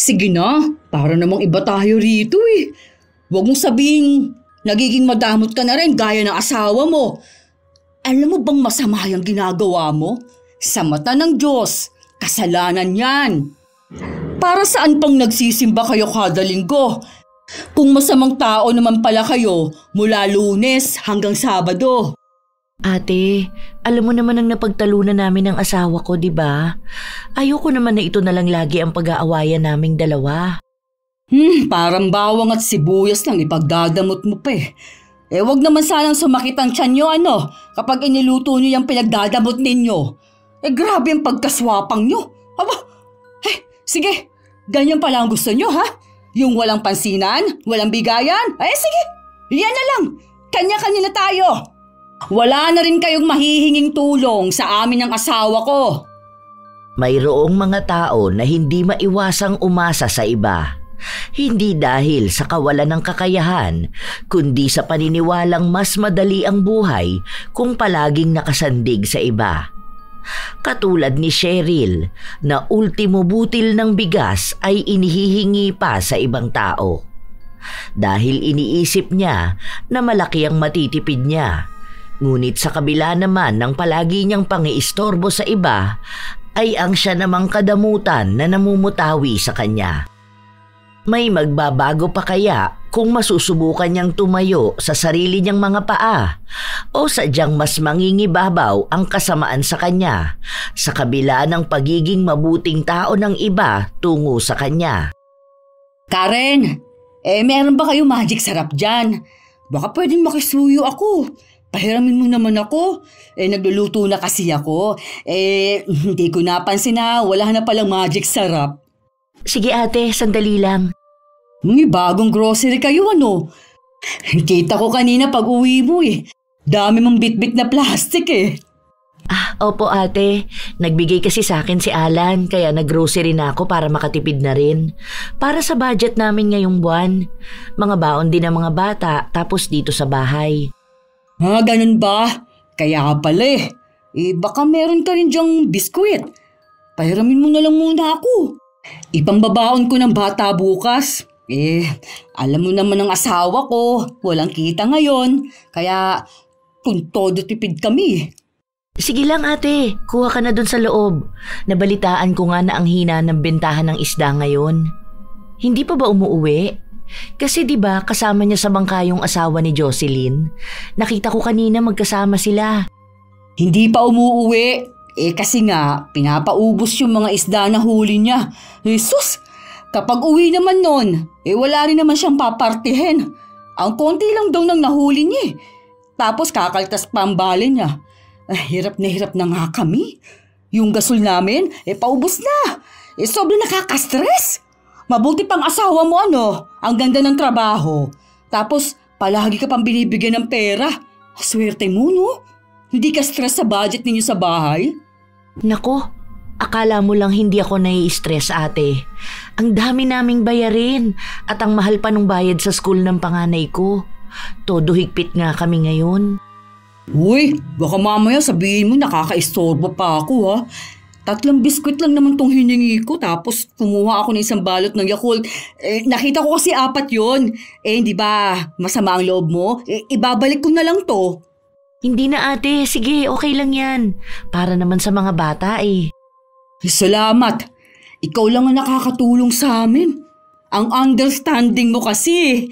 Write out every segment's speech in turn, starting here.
Sige na, para namang iba tayo rito eh. Huwag mong sabihin, nagiging madamot ka na rin gaya ng asawa mo. Alam mo bang masama yung ginagawa mo? Sa mata ng Diyos, kasalanan yan. Para saan pang nagsisimba kayo kada linggo? Kung masamang tao naman pala kayo mula Lunes hanggang Sabado. Ate, alam mo naman ang napagtalunan namin ng asawa ko, di ba? Ayoko naman na ito na lang lagi ang pag-aawayan naming dalawa. Parang bawang at sibuyas lang ipagdadamot mo pa eh. Wag naman sanang sumakit ang tiyan nyo kapag iniluto nyo yung pinagdadamot ninyo. Grabe ang pagkaswapang nyo. Sige, ganyan pala ang gusto nyo ha? Yung walang pansinan, walang bigayan? Sige, yan na lang. Kanya-kanya na tayo. Wala na rin kayong mahihinging tulong sa amin ng asawa ko. Mayroong mga tao na hindi maiwasang umasa sa iba. Hindi dahil sa kawalan ng kakayahan, kundi sa paniniwalang mas madali ang buhay kung palaging nakasandig sa iba. Katulad ni Cheryl na ultimo butil ng bigas ay inihihingi pa sa ibang tao. Dahil iniisip niya na malaki ang matitipid niya. Ngunit sa kabila naman ng palagi niyang pangiistorbo sa iba, ay ang siya namang kadamutan na namumutawi sa kanya. May magbabago pa kaya kung masusubukan niyang tumayo sa sarili niyang mga paa o sadyang mas mangingibabaw ang kasamaan sa kanya sa kabila ng pagiging mabuting tao ng iba tungo sa kanya? Karen, meron ba kayong magic sarap dyan? Baka pwedeng makisuyo ako. Pahiramin mo naman ako. Nagluluto na kasi ako. Hindi ko napansin na wala na palang magic sarap. Sige ate, sandali lang. May bagong grocery kayo Kita ko kanina pag uwi mo Dami mong bitbit na plastic Opo ate. Nagbigay kasi sa akin si Alan kaya naggrocery na ako para makatipid na rin. Para sa budget namin ngayong buwan. Mga baon din ng mga bata tapos dito sa bahay. Ganun ba? Kaya pala baka meron ka rin dyang biskwit. Pahiramin mo na lang muna ako. Ipangbabaon ko ng bata bukas. Alam mo naman ang asawa ko, walang kita ngayon. Kaya kung todo tipid kami. Sige lang ate, kuha ka na dun sa loob. Nabalitaan ko nga na ang hina ng bentahan ng isda ngayon. Hindi pa ba umuuwi? Kasi 'di ba kasama niya sa bangka yung asawa ni Jocelyn? Nakita ko kanina magkasama sila. Hindi pa umuuwi. Kasi nga pinapaubos yung mga isda na huli niya. Jesus! Kapag uwi naman nun, wala rin naman siyang papartihin. Ang konti lang daw nang nahuli niya. Tapos kakaltas pa ang bali niya. Hirap na nga kami. Yung gasol namin, paubos na. Sobrang nakaka-stress. Mabuti pang asawa mo ang ganda ng trabaho. Tapos palagi ka pang binibigyan ng pera. Swerte mo Hindi ka stress sa budget ninyo sa bahay? Nako, akala mo lang hindi ako nai-stress ate. Ang dami naming bayarin at ang mahal pa nung bayad sa school ng panganay ko. Todo higpit nga kami ngayon. Uy, baka mamaya sabihin mo nakaka-istorbo pa ako 3 biskwit lang naman tong hiningi ko tapos kumuha ako ng isang balot ng Yakult. Nakita ko kasi 4 yun. Hindi ba masama ang loob mo? Ibabalik ko na lang to. Hindi na ate, sige okay lang yan. Para naman sa mga bata Salamat. Ikaw lang ang nakakatulong sa amin. Ang understanding mo kasi.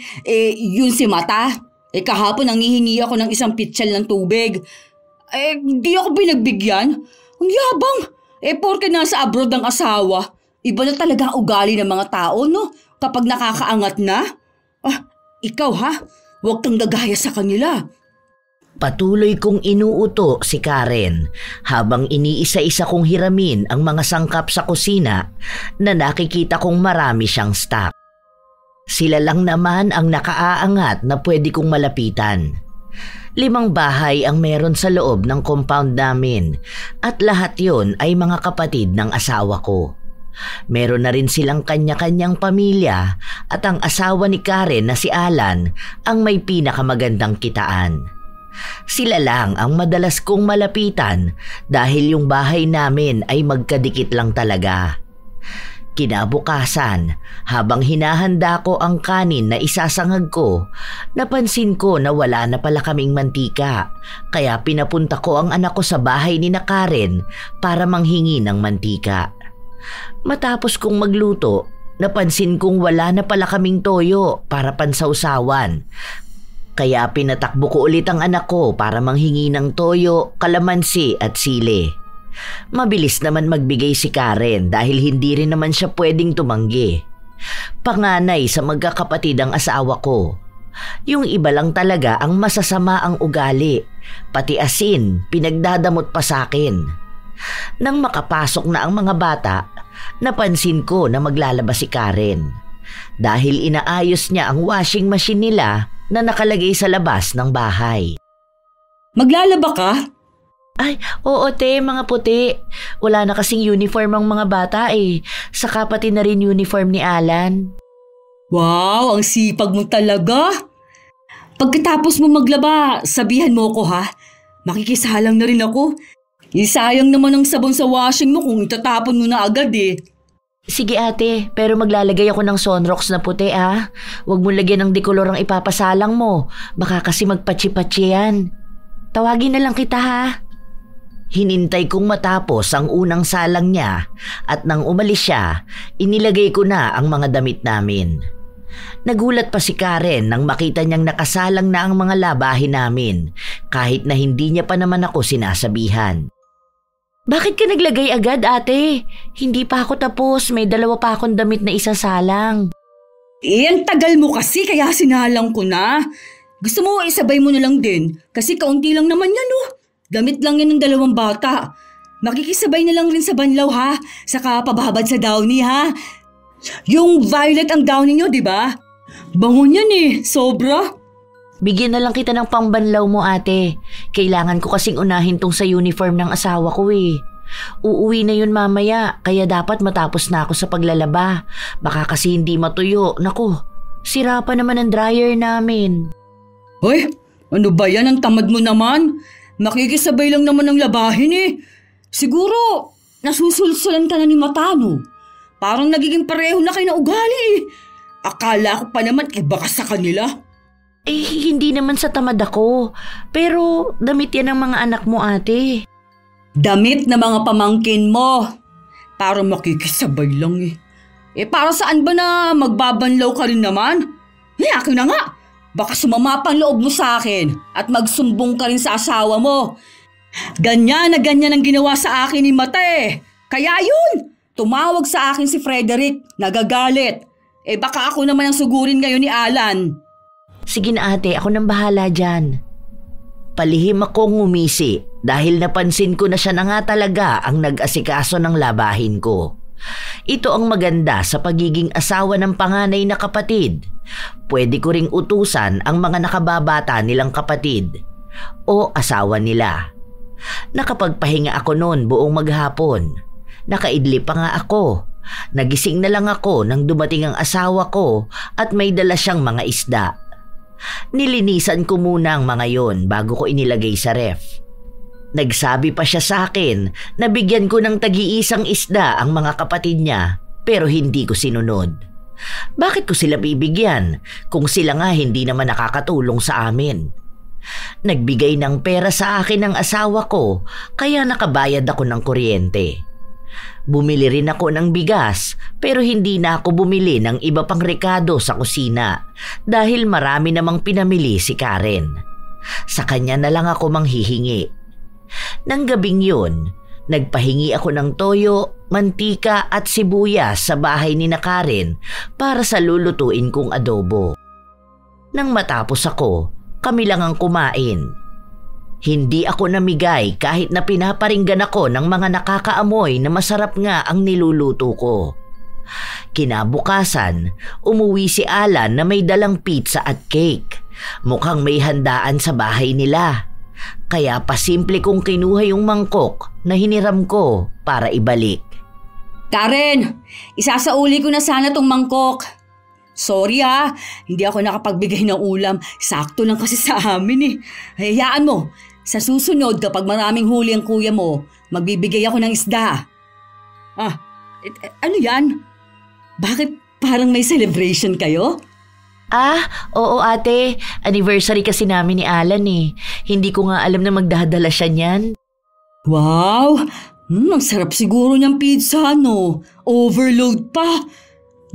Yun si Mata. Kahapon nangihingi ako ng isang pitsyal ng tubig. Di ako pinagbigyan. Ang yabang. Porke nasa abroad ang asawa. Iba na talaga ang ugali ng mga tao, kapag nakakaangat na. Ikaw huwag kang gagaya sa kanila. Patuloy kong inuuto si Karen habang iniisa-isa kong hiramin ang mga sangkap sa kusina na nakikita kong marami siyang stock. Sila lang naman ang nakaaangat na pwede kong malapitan. 5 bahay ang meron sa loob ng compound namin at lahat yon ay mga kapatid ng asawa ko. Meron na rin silang kanya-kanyang pamilya at ang asawa ni Karen na si Alan ang may pinakamagandang kitaan. Sila lang ang madalas kong malapitan dahil yung bahay namin ay magkadikit lang talaga. Kinabukasan, habang hinahanda ko ang kanin na isasangag ko, napansin ko na wala na pala kaming mantika. Kaya pinapunta ko ang anak ko sa bahay ni na Karen para manghingi ng mantika. Matapos kong magluto, napansin kong wala na pala kaming toyo para pansawsawan. Kaya pinatakbo ko ulit ang anak ko para manghingi ng toyo, kalamansi at sili. Mabilis naman magbigay si Karen dahil hindi rin naman siya pwedeng tumanggi. Panganay sa magkakapatid ang asawa ko. Yung iba lang talaga ang masasama ang ugali, pati asin pinagdadamot pa sa akin. Nang makapasok na ang mga bata, napansin ko na maglalaba si Karen. Dahil inaayos niya ang washing machine nila na nakalagay sa labas ng bahay. Maglalaba ka? Ay, oo te, mga puti. Wala na kasing uniform ang mga bata eh. Saka pati na rin uniform ni Alan. Wow, ang sipag mo talaga. Pagkatapos mo maglaba, sabihan mo ko ha. Makikisalang na rin ako. Sayang naman ang sabon sa washing mo kung itatapon mo na agad eh. Sige ate, pero maglalagay ako ng Sunrox na puti ah. Huwag mo lagyan ng dekolor ang ipapasalang mo. Baka kasi magpatsi-patsi yan. Tawagin na lang kita ha. Hinintay kong matapos ang unang salang niya at nang umalis siya, inilagay ko na ang mga damit namin. Nagulat pa si Karen nang makita niyang nakasalang na ang mga labahin namin kahit na hindi niya pa naman ako sinasabihan. Bakit ka naglagay agad ate? Hindi pa ako tapos, may 2 pa akong damit na isasalang. Ang tagal mo kasi kaya sinalang ko na. Gusto mo isabay mo na lang din kasi kaunti lang naman yan oh. Damit lang yan ng 2 bata. Makikisabay na lang rin sa banlaw ha. Saka pababad sa downy ha. Yung violet ang downy nyo, di ba? Bangon yan eh, sobra. Bigyan na lang kita ng pambanlaw mo ate. Kailangan ko kasing unahin tong sa uniform ng asawa ko eh. Uuwi na yun mamaya, kaya dapat matapos na ako sa paglalaba. Baka kasi hindi matuyo. Naku, sira pa naman ang dryer namin. Hoy, ano ba yan? Ang tamad mo naman. Makikisabay lang naman ang labahin eh. Siguro, nasusulsulan ka na ni Matano. Parang nagiging pareho na kayo na ugali eh. Akala ko pa naman iba ka sa kanila. Eh, hindi naman sa tamad ako. Pero damit yan ng mga anak mo ate. Damit na mga pamangkin mo. Parang makikisabay lang eh. Eh para saan ba na magbabanlaw ka rin naman? Akin na nga. Baka sumama pang loob mo sa akin at magsumbong ka rin sa asawa mo. Ganyan na ganyan ang ginawa sa akin ni Mata eh. Kaya yun, tumawag sa akin si Frederick, nagagalit. Eh baka ako naman ang sugurin ngayon ni Alan. Sige na ate, ako nang bahala dyan. Palihim akong ngumisi dahil napansin ko na siya na nga talaga ang nag-asikaso ng labahin ko. Ito ang maganda sa pagiging asawa ng panganay na kapatid. Pwede ko ring utusan ang mga nakababata nilang kapatid o asawa nila. Nakapagpahinga ako noon buong maghapon. Nakaidli pa nga ako. Nagising na lang ako nang dumating ang asawa ko at may dala siyang mga isda. Nilinisan ko muna ang mga yon bago ko inilagay sa ref. Nagsabi pa siya sa akin na bigyan ko ng tag-iisang isda ang mga kapatid niya pero hindi ko sinunod. Bakit ko sila bibigyan kung sila nga hindi naman nakakatulong sa amin? Nagbigay ng pera sa akin ang asawa ko kaya nakabayad ako ng kuryente. Bumili rin ako ng bigas pero hindi na ako bumili ng iba pang rekado sa kusina dahil marami namang pinamili si Karen. Sa kanya na lang ako manghihingi. Nang gabing yun, nagpahingi ako ng toyo, mantika at sibuyas sa bahay ni na Karen para sa lulutuin kong adobo. Nang matapos ako, kami lang ang kumain. Hindi ako namigay kahit na pinaparinggan ako ng mga nakakaamoy na masarap nga ang niluluto ko. Kinabukasan, umuwi si Alan na may dalang pizza at cake. Mukhang may handaan sa bahay nila. Kaya pasimple kong kinuha yung mangkok na hiniram ko para ibalik. Karen, isasauli ko na sana tong mangkok. Sorry hindi ako nakapagbigay ng ulam. Sakto lang kasi sa amin eh. Hayaan mo, sa susunod kapag maraming huli ang kuya mo, magbibigay ako ng isda. Ano yan? Bakit parang may celebration kayo? Oo ate. Anniversary kasi namin ni Alan eh. Hindi ko nga alam na magdadala siya niyan. Wow! Ang sarap siguro niyang pizza, no? Overload pa.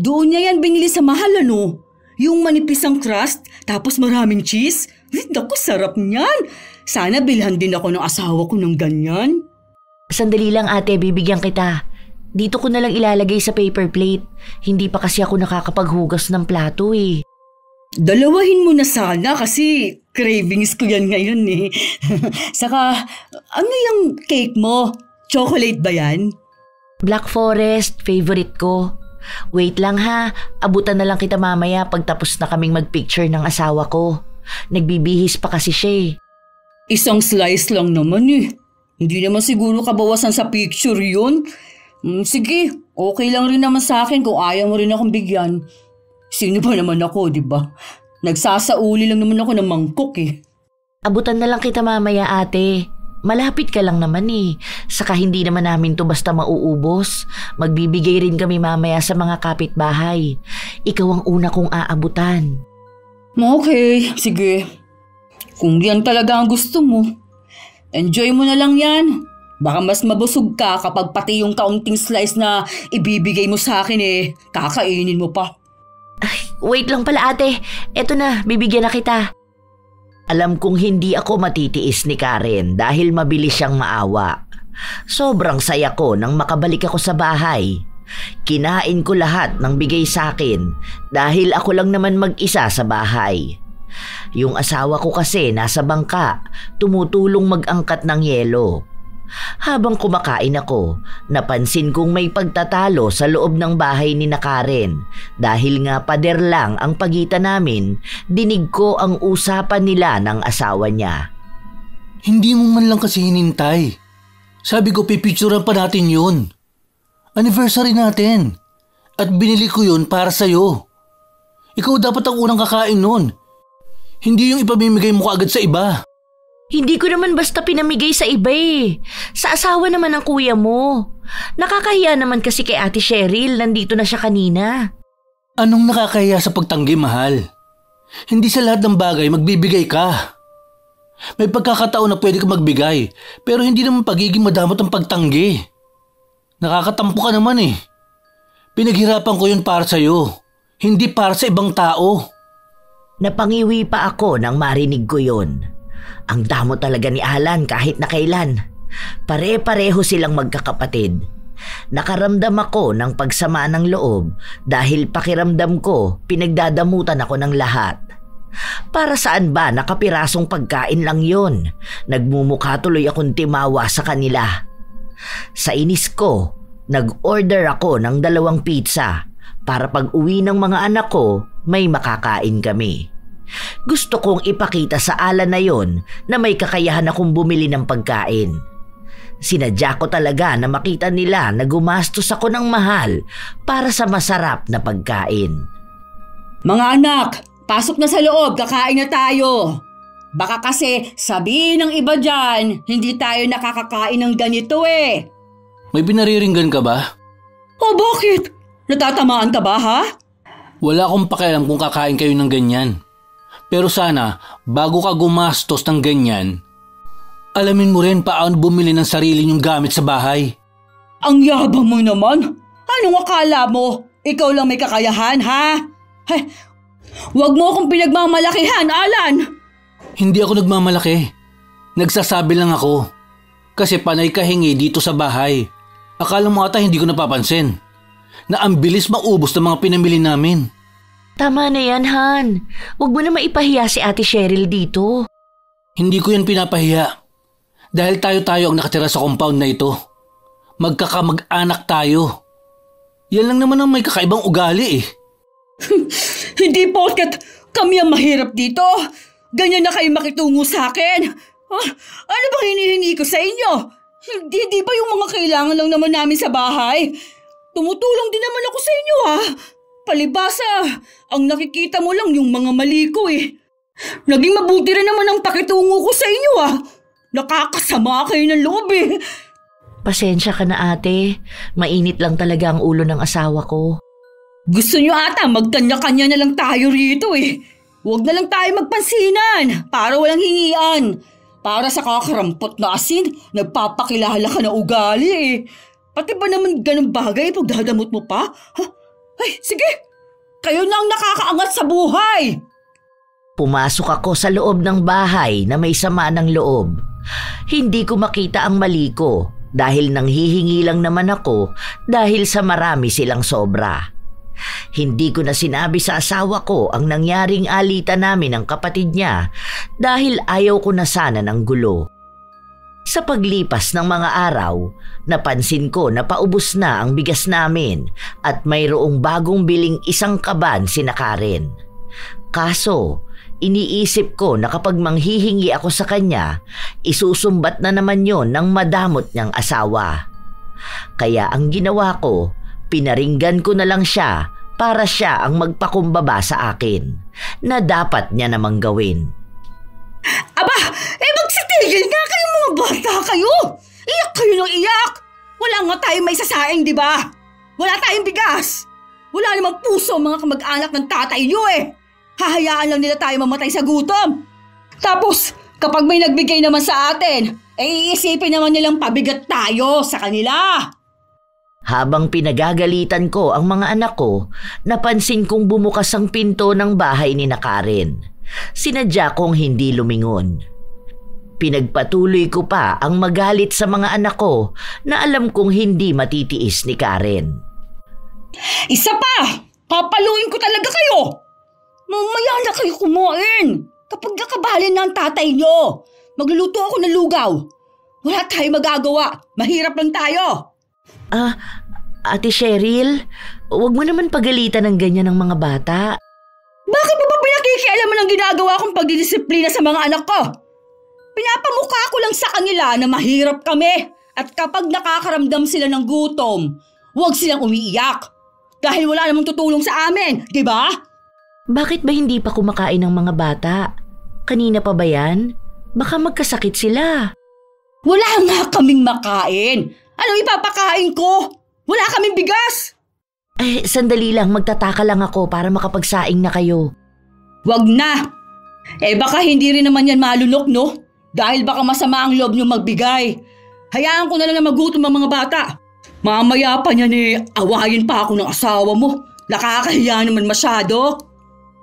Doon niya yan binili sa mahal, ano? Yung manipis ang crust, tapos maraming cheese. Naku, sarap niyan. Sana bilhan din ako ng asawa ko ng ganyan. Sandali lang ate, bibigyan kita. Dito ko na lang ilalagay sa paper plate. Hindi pa kasi ako nakakapaghugas ng plato eh. Dalawahin mo na sana kasi cravings ko yan ngayon eh. Saka, ano yung cake mo? Chocolate ba yan? Black Forest, favorite ko. Wait lang ha, abutan na lang kita mamaya pagtapos na kaming magpicture ng asawa ko. Nagbibihis pa kasi siya eh. Isang slice lang naman eh. Hindi naman siguro kabawasan sa picture yun. Sige, okay lang rin naman sa akin kung ayaw mo rin akong bigyan. Sino ba naman ako, di ba? Nagsasauli lang naman ako ng mangkok eh. Abutan na lang kita mamaya ate. Malapit ka lang naman eh. Saka hindi naman namin to basta mauubos. Magbibigay rin kami mamaya sa mga kapitbahay. Ikaw ang una kong aabutan. Okay, sige. Kung yan talaga ang gusto mo, enjoy mo na lang yan. Baka mas mabusog ka kapag pati yung kaunting slice na ibibigay mo sa akin eh, kakainin mo pa. Ay, wait lang pala ate. Eto na, bibigyan na kita. Alam kong hindi ako matitiis ni Karen dahil mabilis siyang maawa. Sobrang saya ko nang makabalik ako sa bahay. Kinain ko lahat ng bigay sa akin dahil ako lang naman mag-isa sa bahay. Yung asawa ko kasi nasa bangka, tumutulong mag-angkat ng yelo. Habang kumakain ako, napansin kong may pagtatalo sa loob ng bahay ni na Karen. Dahil nga pader lang ang pagitan namin, dinig ko ang usapan nila ng asawa niya. Hindi mo man lang kasi hinintay. Sabi ko pipicturean pa natin yun. Anniversary natin. At binili ko yun para sa'yo. Ikaw dapat ang unang kakain nun. Hindi yung ipamimigay mo kaagad sa iba. Hindi ko naman basta pinamigay sa iba eh. Sa asawa naman ng kuya mo. Nakakahiya naman kasi kay Ate Cheryl, nandito na siya kanina. Anong nakakahiya sa pagtanggi, mahal? Hindi sa lahat ng bagay magbibigay ka. May pagkakataon na pwede ka magbigay, pero hindi naman pagiging madamot ang pagtanggi. Nakakatampo ka naman eh. Pinaghirapan ko yun para sa'yo, hindi para sa ibang tao. Napangiwi pa ako nang marinig ko yun. Ang damo talaga ni Alan kahit na kailan. Pare-pareho silang magkakapatid. Nakaramdam ako ng pagsama ng loob dahil pakiramdam ko pinagdadamutan ako ng lahat. Para saan ba nakapirasong pagkain lang yon? Nagmumukha tuloy akong timawa sa kanila. Sa inis ko, nag-order ako ng 2 pizza para pag uwi ng mga anak ko may makakain kami. Gusto kong ipakita sa Alan na yon na may kakayahan akong bumili ng pagkain. Sinadya ko talaga na makita nila na gumastos ako ng mahal para sa masarap na pagkain. Mga anak, pasok na sa loob, kakain na tayo. Baka kasi sabihin ng iba dyan, hindi tayo nakakakain ng ganito eh. May pinariringgan ka ba? O bakit? Natatamaan ka ba ha? Wala akong pakialam kung kakain kayo ng ganyan. Pero sana, bago ka gumastos ng ganyan, alamin mo rin paano bumili ng sarili niyong gamit sa bahay. Ang yabang mo naman. Anong akala mo? Ikaw lang may kakayahan, ha? Hey, wag mo akong pinagmamalakihan, Alan! Hindi ako nagmamalaki. Nagsasabi lang ako. Kasi panay kahingi dito sa bahay. Akala mo ata hindi ko napapansin na ang bilis maubos ng mga pinamili namin. Tama na yan, Han. Huwag mo na maipahiya si Ate Cheryl dito. Hindi ko yan pinapahiya. Dahil tayo-tayo ang nakatira sa compound na ito. Magkakamag-anak tayo. Yan lang naman ang may kakaibang ugali eh. Hindi porket kami ang mahirap dito. Ganyan na kayo makitungo sa akin. Ano bang hinihingi ko sa inyo? Hindi ba yung mga kailangan lang naman namin sa bahay? Tumutulong din naman ako sa inyo ha. Palibasa, ang nakikita mo lang yung mga mali ko eh. Naging mabuti rin naman ang pakitungo ko sa inyo ah. Nakakasama kayo ng loob eh. Pasensya ka na ate. Mainit lang talaga ang ulo ng asawa ko. Gusto nyo ata magkanya-kanya na lang tayo rito eh. Huwag na lang tayo magpansinan para walang hingian. Para sa kakarampot na asin, nagpapakilala ka na ugali eh. Pati ba naman ganun bagay pag dadamot mo pa? Ha? Ay, sige! Kayo na ang nakakaangat sa buhay! Pumasok ako sa loob ng bahay na may sama ng loob. Hindi ko makita ang mali ko dahil nanghihingi lang naman ako dahil sa marami silang sobra. Hindi ko na sinabi sa asawa ko ang nangyaring alitan namin ng kapatid niya dahil ayaw ko na sana ng gulo. Sa paglipas ng mga araw, napansin ko na paubos na ang bigas namin at mayroong bagong biling isang kaban sina Karen. Kaso, iniisip ko na kapag manghihingi ako sa kanya, isusumbat na naman yon ng madamot niyang asawa. Kaya ang ginawa ko, pinaringgan ko na lang siya para siya ang magpakumbaba sa akin na dapat niya namang gawin. Aba, magsitigil nga kayo mga bata kayo! Iyak kayo ng iyak! Wala nga tayong may sasaing, di ba? Wala tayong bigas! Wala namang puso ang mga kamag-anak ng tatay niyo eh! Hahayaan lang nila tayo mamatay sa gutom! Tapos, kapag may nagbigay naman sa atin, iisipin naman nilang pabigat tayo sa kanila! Habang pinagagalitan ko ang mga anak ko, napansin kong bumukas ang pinto ng bahay ni Karen. Sinadya kong hindi lumingon. Pinagpatuloy ko pa ang magalit sa mga anak ko na alam kong hindi matitiis ni Karen. Isa pa! Papaluin ko talaga kayo! Mamaya na kayo kumain! Kapag nakabalin na ang tatay nyo, magluluto ako ng lugaw. Wala tayong magagawa. Mahirap lang tayo. Ate Cheryl, huwag mo naman pagalitan ng ganyan ng mga bata. Bakit mo ba pinakikialaman ang ginagawa kong pagdidisiplina sa mga anak ko? Pinapamukha ko lang sa kanila na mahirap kami at kapag nakakaramdam sila ng gutom, huwag silang umiiyak dahil wala namang tutulong sa amin, di ba? Bakit ba hindi pa kumakain ng mga bata? Kanina pa ba yan? Baka magkasakit sila. Wala nga kaming makain. Anong ipapakain ko? Wala kaming bigas. Sandali lang, magtataka lang ako para makapagsaing na kayo. Wag na. Baka hindi rin naman yan malunok, no? Dahil baka masama ang loob nyo magbigay. Hayaan ko na lang na magutom ang mga bata. Mamaya pa niyan awayin pa ako ng asawa mo. Nakakahiya naman masyado.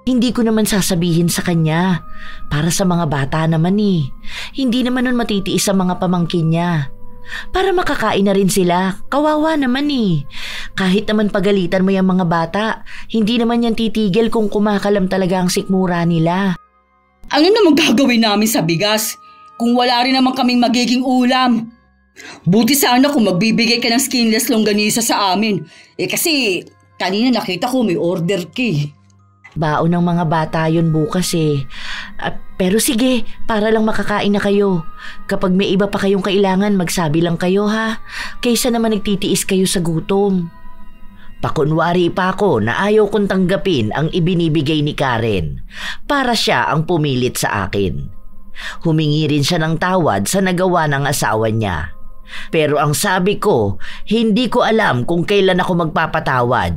Hindi ko naman sasabihin sa kanya. Para sa mga bata naman eh. Hindi naman nun matitiis sa mga pamangkin niya. Para makakain na rin sila. Kawawa naman eh. Kahit naman pagalitan mo yung mga bata, hindi naman yan titigil kung kumakalam talaga ang sikmura nila. Ano namang gagawin namin sa bigas kung wala rin naman kaming magiging ulam? Buti sana kung magbibigay ka ng skinless longganisa sa amin. Kasi kanina nakita ko may order ka. Baon ng mga bata yun bukas eh. Pero sige, para lang makakain na kayo. Kapag may iba pa kayong kailangan, magsabi lang kayo ha. Kaysa naman nagtitiis kayo sa gutom. Pakunwari pa ako na ayaw kong tanggapin ang ibinibigay ni Karen para siya ang pumilit sa akin. Humingi rin siya ng tawad sa nagawa ng asawa niya. Pero ang sabi ko, hindi ko alam kung kailan ako magpapatawad.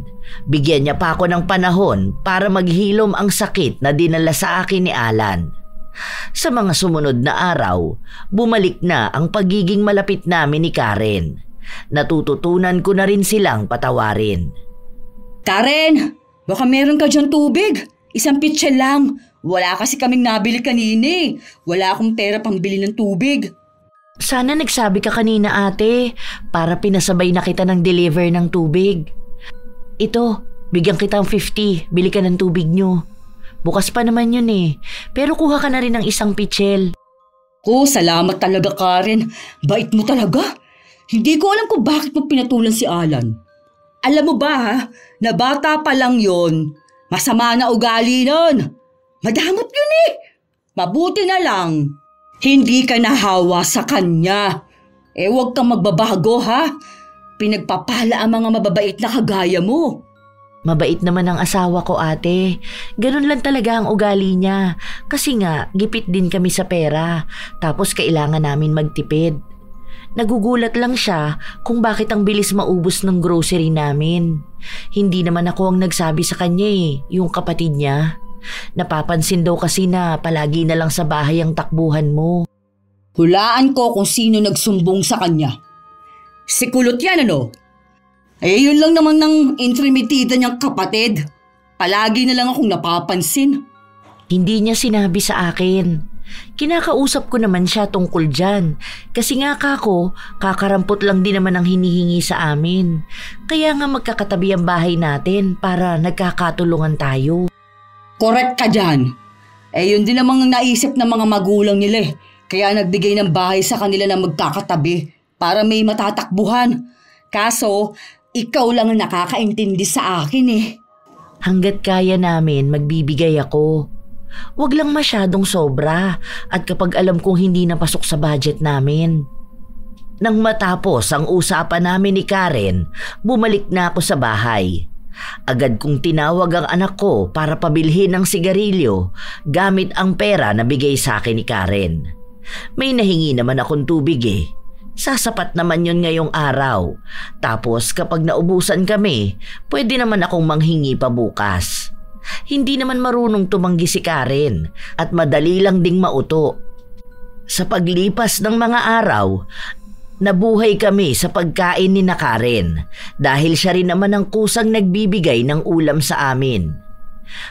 Bigyan niya pa ako ng panahon para maghilom ang sakit na dinala sa akin ni Alan. Sa mga sumunod na araw, bumalik na ang pagiging malapit namin ni Karen. Natututunan ko na rin silang patawarin. Karen, baka meron ka dyan tubig. Isang pitsa lang. Wala kasi kaming nabili kanina. Wala akong pera pambili ng tubig. Sana nagsabi ka kanina ate, para pinasabay na kita ng deliver ng tubig. Ito, bigyan kita ng 50, bili ka ng tubig nyo. Bukas pa naman yun eh, pero kuha ka na rin ng isang pitsil. Salamat talaga Karen, bait mo talaga. Hindi ko alam kung bakit mo pinatulan si Alan. Alam mo ba na bata pa lang yon, masama na ugali nun. Madamot yun eh, mabuti na lang. Hindi ka nahawa sa kanya. Huwag kang magbabago ha. Pinagpapala ang mga mababait na kagaya mo. Mabait naman ang asawa ko ate. Ganun lang talaga ang ugali niya. Kasi nga, gipit din kami sa pera. Tapos kailangan namin magtipid. Nagugulat lang siya kung bakit ang bilis maubos ng grocery namin. Hindi naman ako ang nagsabi sa kanya yung kapatid niya. Napapansin daw kasi na palagi na lang sa bahay ang takbuhan mo. Hulaan ko kung sino nagsumbong sa kanya. Si Kulot yan ano? Yun lang naman ng intrimitida niyang kapatid. Palagi na lang akong napapansin. Hindi niya sinabi sa akin. Kinakausap ko naman siya tungkol dyan. Kasi nga kako, kakarampot lang din naman ang hinihingi sa amin. Kaya nga magkakatabi ang bahay natin para nagkakatulungan tayo. Correct ka dyan. Yun din namang naisip ng mga magulang nila. Kaya nagbigay ng bahay sa kanila na magkakatabi para may matatakbuhan. Kaso, ikaw lang ang nakakaintindi sa akin Hanggat kaya namin, magbibigay ako. Huwag lang masyadong sobra at kapag alam kong hindi napasok sa budget namin. Nang matapos ang usapan namin ni Karen, bumalik na ako sa bahay. Agad kong tinawag ang anak ko para pabilhin ng sigarilyo gamit ang pera na bigay sa akin ni Karen. May nahingi naman akong tubig Sasapat naman yun ngayong araw. Tapos kapag naubusan kami, pwede naman akong manghingi pa bukas. Hindi naman marunong tumanggi si Karen at madali lang ding mauto. Sa paglipas ng mga araw, nabuhay kami sa pagkain ni Karen dahil siya rin naman ang kusang nagbibigay ng ulam sa amin.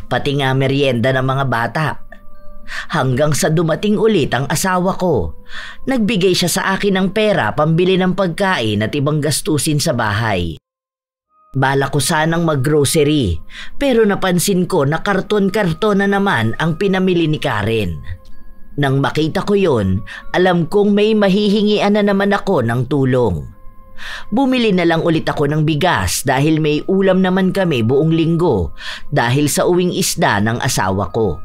Pati nga merienda ng mga bata. Hanggang sa dumating ulit ang asawa ko, nagbigay siya sa akin ng pera pambili ng pagkain at ibang gastusin sa bahay. Bala ko sanang mag-grocery pero napansin ko na karton-karton na naman ang pinamili ni Karen. Nang makita ko yon, alam kong may mahihingian na naman ako ng tulong. Bumili na lang ulit ako ng bigas dahil may ulam naman kami buong linggo dahil sa uwing isda ng asawa ko.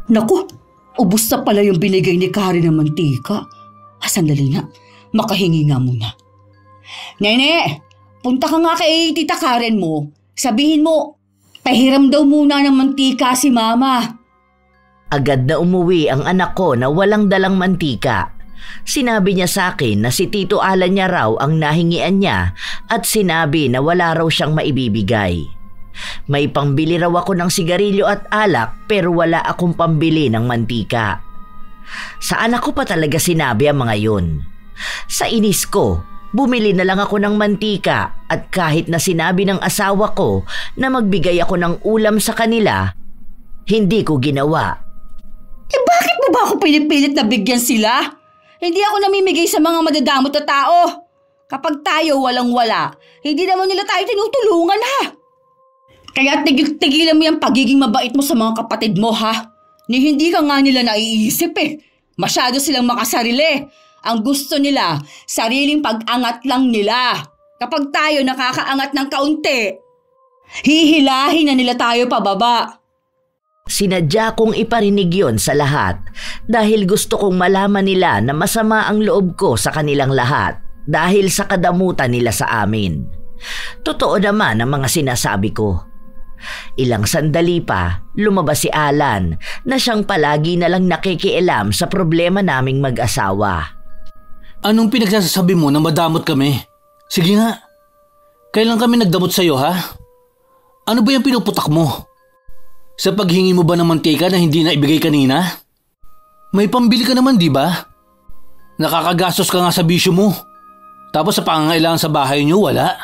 Naku, ubos na pala yung binigay ni Karen ng mantika. Sandali nga, makahingi nga muna. Nene! Punta ka nga kay Tita Karen mo. Sabihin mo, pahiram daw muna ng mantika si Mama. Agad na umuwi ang anak ko na walang dalang mantika. Sinabi niya sa akin na si Tito Alan niya raw ang nahingian niya at sinabi na wala raw siyang maibibigay. May pambili raw ako ng sigarilyo at alak pero wala akong pambili ng mantika. Sa anak ko pa talaga sinabi ang mga yun. Sa inis ko, bumili na lang ako ng mantika at kahit na sinabi ng asawa ko na magbigay ako ng ulam sa kanila, hindi ko ginawa. Bakit mo ba ako pinipilit na bigyan sila? Hindi ako namimigay sa mga madadamot na tao. Kapag tayo walang-wala, hindi naman nila tayo tinutulungan Kaya tigil-tigilan mo yung pagiging mabait mo sa mga kapatid mo Ni hindi ka nga nila naiisip Masyado silang makasarili. Ang gusto nila, sariling pag-angat lang nila. Kapag tayo nakakaangat ng kaunti, hihilahin na nila tayo pababa. Sinadya kong iparinig yon sa lahat dahil gusto kong malaman nila na masama ang loob ko sa kanilang lahat dahil sa kadamutan nila sa amin. Totoo naman ang mga sinasabi ko. Ilang sandali pa, lumabas si Alan na siyang palagi na lang nakikialam sa problema naming mag-asawa. Anong pinagsasabi mo na madamot kami? Sige nga. Kailan kami nagdamot sa'yo Ano ba yung pinuputak mo? Sa paghingi mo ba ng mantika na hindi na ibigay kanina? May pambili ka naman di ba? Nakakagastos ka nga sa bisyo mo. Tapos sa pangangailangan sa bahay niyo wala.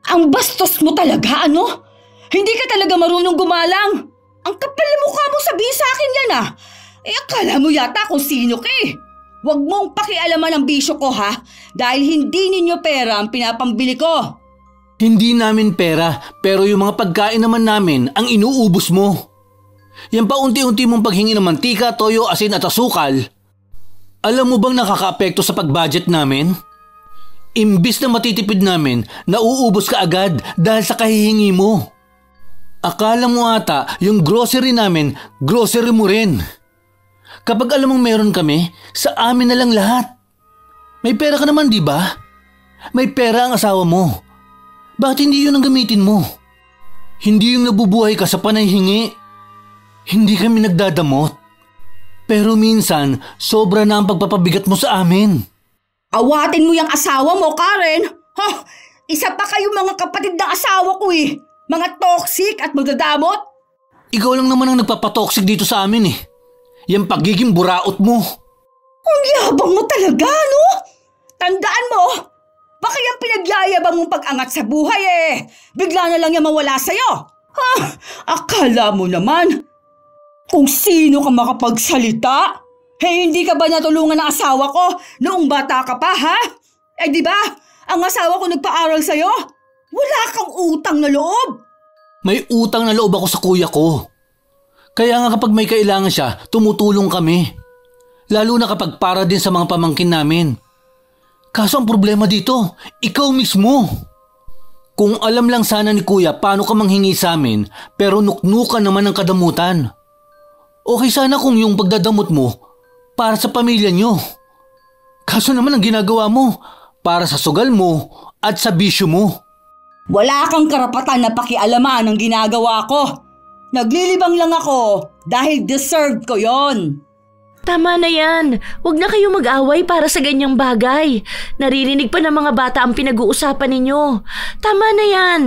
Ang bastos mo talaga Hindi ka talaga marunong gumalang. Ang kapal na mukha mo sabihin sa akin yan akala mo yata kung sino ka Huwag mong pakialaman ang bisyo ko dahil hindi ninyo pera ang pinapambili ko. Hindi namin pera pero yung mga pagkain naman namin ang inuubos mo. Yan pa unti-unti mong paghingi ng mantika, toyo, asin at asukal. Alam mo bang nakakaapekto sa pag-budget namin? Imbis na matitipid namin, nauubos ka agad dahil sa kahihingi mo. Akala mo ata yung grocery namin, grocery mo rin. Kapag alam mong meron kami, sa amin na lang lahat. May pera ka naman, di ba? May pera ang asawa mo. Bakit hindi yun ang gamitin mo? Hindi yung nabubuhay ka sa panayhingi. Hindi kami nagdadamot. Pero minsan, sobra na ang pagpapabigat mo sa amin. Awatin mo yung asawa mo, Karen. Ha? Isa pa kayo mga kapatid ng asawa ko eh. Mga toxic at magdadamot. Ikaw lang naman ang nagpapatoxic dito sa amin eh. Yung pagiging buraot mo. Ang yabang mo talaga, no? Tandaan mo, baka yung pinagyayabang mong pag-angat sa buhay eh. Bigla na lang yung mawala sa'yo. Ha? Akala mo naman, kung sino ka makapagsalita? Hindi ka ba natulungan ng asawa ko noong bata ka pa, ha? Di ba? Ang asawa ko nagpaaral sa'yo? Wala kang utang na loob. May utang na loob ako sa kuya ko. Kaya nga kapag may kailangan siya, tumutulong kami. Lalo na kapag para din sa mga pamangkin namin. Kaso ang problema dito, ikaw mismo. Kung alam lang sana ni kuya paano ka manghingi sa amin, pero nuknukan naman ang kadamutan. Okay sana kung yung pagdadamot mo para sa pamilya nyo. Kaso naman ang ginagawa mo para sa sugal mo at sa bisyo mo. Wala kang karapatan na pakialaman ang ginagawa ko. Naglilibang lang ako dahil deserved ko yon. Tama na yan. Huwag na kayong mag-away para sa ganyang bagay. Naririnig pa ng mga bata ang pinag-uusapan ninyo. Tama na yan.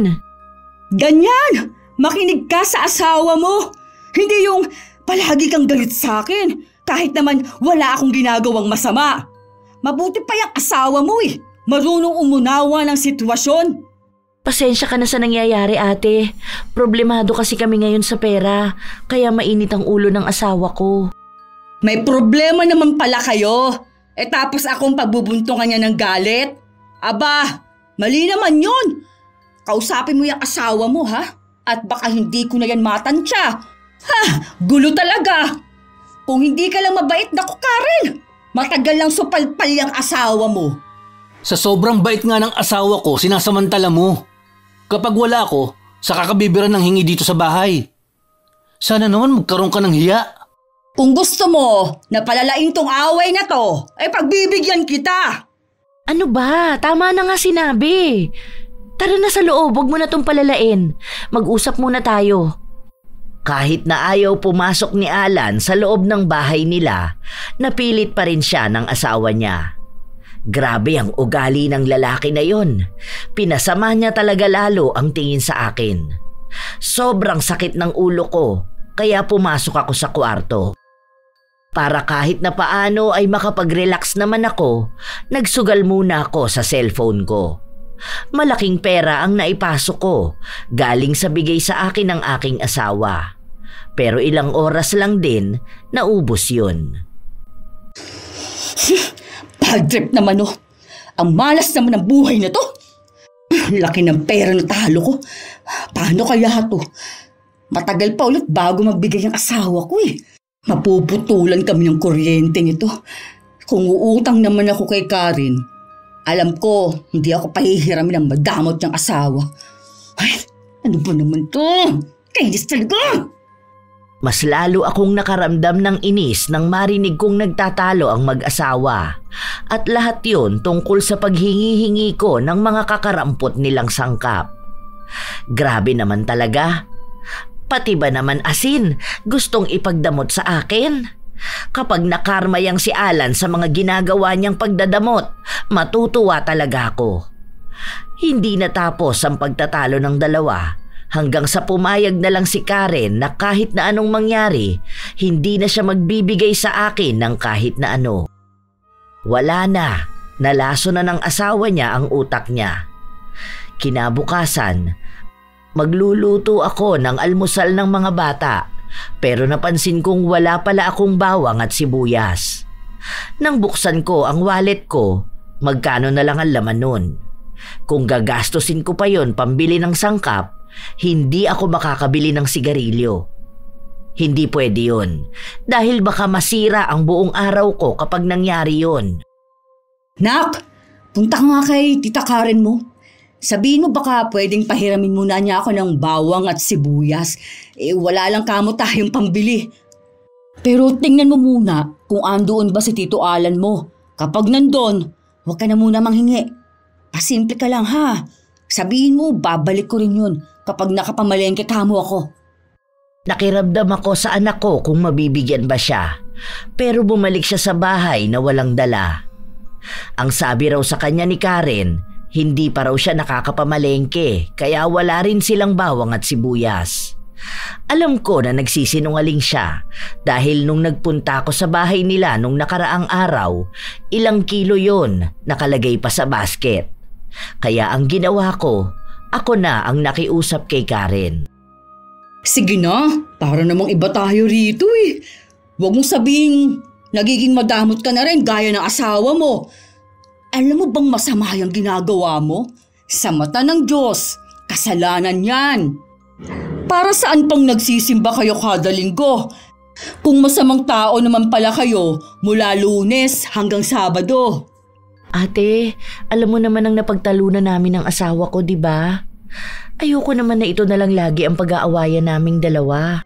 Ganyan! Makinig ka sa asawa mo. Hindi yung palagi kang galit sa akin kahit naman wala akong ginagawang masama. Mabuti pa yung asawa mo eh. Marunong umunawa ng sitwasyon. Pasensya ka na sa nangyayari, ate. Problemado kasi kami ngayon sa pera, kaya mainit ang ulo ng asawa ko. May problema naman pala kayo. Tapos akong pagbubuntungan niya ng galit. Aba, mali naman yun. Kausapin mo yung asawa mo, ha? At baka hindi ko na yan matansya. Ha, gulo talaga. Kung hindi ka lang mabait, naku Karen, matagal lang supalpal yung asawa mo. Sa sobrang bait nga ng asawa ko, sinasamantala mo. Kapag wala ako, saka ka bibiran ng hingi dito sa bahay. Sana naman magkaroon ka ng hiya. Kung gusto mo na palalain tong away na to, pagbibigyan kita. Ano ba? Tama na nga sinabi. Tara na sa loob, huwag mo na tong palalain. Mag-usap muna tayo. Kahit na ayaw pumasok ni Alan sa loob ng bahay nila, napilit pa rin siya ng asawa niya. Grabe ang ugali ng lalaki na yon. Pinasama niya talaga lalo ang tingin sa akin. Sobrang sakit ng ulo ko, kaya pumasok ako sa kwarto. Para kahit na paano ay makapag-relax naman ako, nagsugal muna ako sa cellphone ko. Malaking pera ang naipasok ko, galing sa bigay sa akin ng aking asawa. Pero ilang oras lang din, naubos yun. Bad trip naman oh. Ang malas naman ng buhay na to. Laki ng pera na talo ko. Paano kaya to? Matagal pa ulit bago magbigay ang asawa ko eh. Mapuputulan kami ng kuryente nito. Kung uutang naman ako kay Karen, alam ko hindi ako pahihiramin ng madamot niyang asawa. Ay, ano ba naman to? Kainis talaga! Mas lalo akong nakaramdam ng inis nang marinig kong nagtatalo ang mag-asawa. At lahat yun tungkol sa paghingi-hingi ko ng mga kakarampot nilang sangkap. Grabe naman talaga. Pati ba naman asin gustong ipagdamot sa akin? Kapag nakarma yang si Alan sa mga ginagawa niyang pagdadamot, matutuwa talaga ako. Hindi natapos ang pagtatalo ng dalawa hanggang sa pumayag na lang si Karen na kahit na anong mangyari, hindi na siya magbibigay sa akin ng kahit na ano. Wala na, nalaso na ng asawa niya ang utak niya. Kinabukasan, magluluto ako ng almusal ng mga bata, pero napansin kong wala pala akong bawang at sibuyas. Nang buksan ko ang wallet ko, magkano na lang ang laman nun. Kung gagastusin ko pa yon pambili ng sangkap, hindi ako makakabili ng sigarilyo. Hindi pwede yun, dahil baka masira ang buong araw ko kapag nangyari yun. Nak, punta ka nga kay Tita Karen mo. Sabihin mo baka pwedeng pahiramin muna niya ako ng bawang at sibuyas. Wala lang kamo tayong pambili. Pero tingnan mo muna kung andoon ba si Tito Alan mo. Kapag nandun, huwag ka na muna manghingi. Pasimple ka lang ha. Sabihin mo, babalik ko rin yun kapag nakapamalengke kamo ako. Nakiramdam ako sa anak ko kung mabibigyan ba siya. Pero bumalik siya sa bahay na walang dala. Ang sabi raw sa kanya ni Karen, hindi pa raw siya nakakapamalengke kaya wala rin silang bawang at sibuyas. Alam ko na nagsisinungaling siya dahil nung nagpunta ako sa bahay nila nung nakaraang araw, ilang kilo yon nakalagay pa sa basket. Kaya ang ginawa ko, ako na ang nakiusap kay Karen. Sige na, para namang iba tayo rito eh. Huwag mong sabihin nagiging madamot ka na rin gaya ng asawa mo. Alam mo bang masama yung ginagawa mo? Sa mata ng Diyos, kasalanan yan. Para saan pang nagsisimba kayo kada linggo? Kung masamang tao naman pala kayo mula Lunes hanggang Sabado. Ate, alam mo naman ang napagtalunan namin ng asawa ko, di ba? Ayoko naman na ito na lang lagi ang pag-aawayan naming dalawa.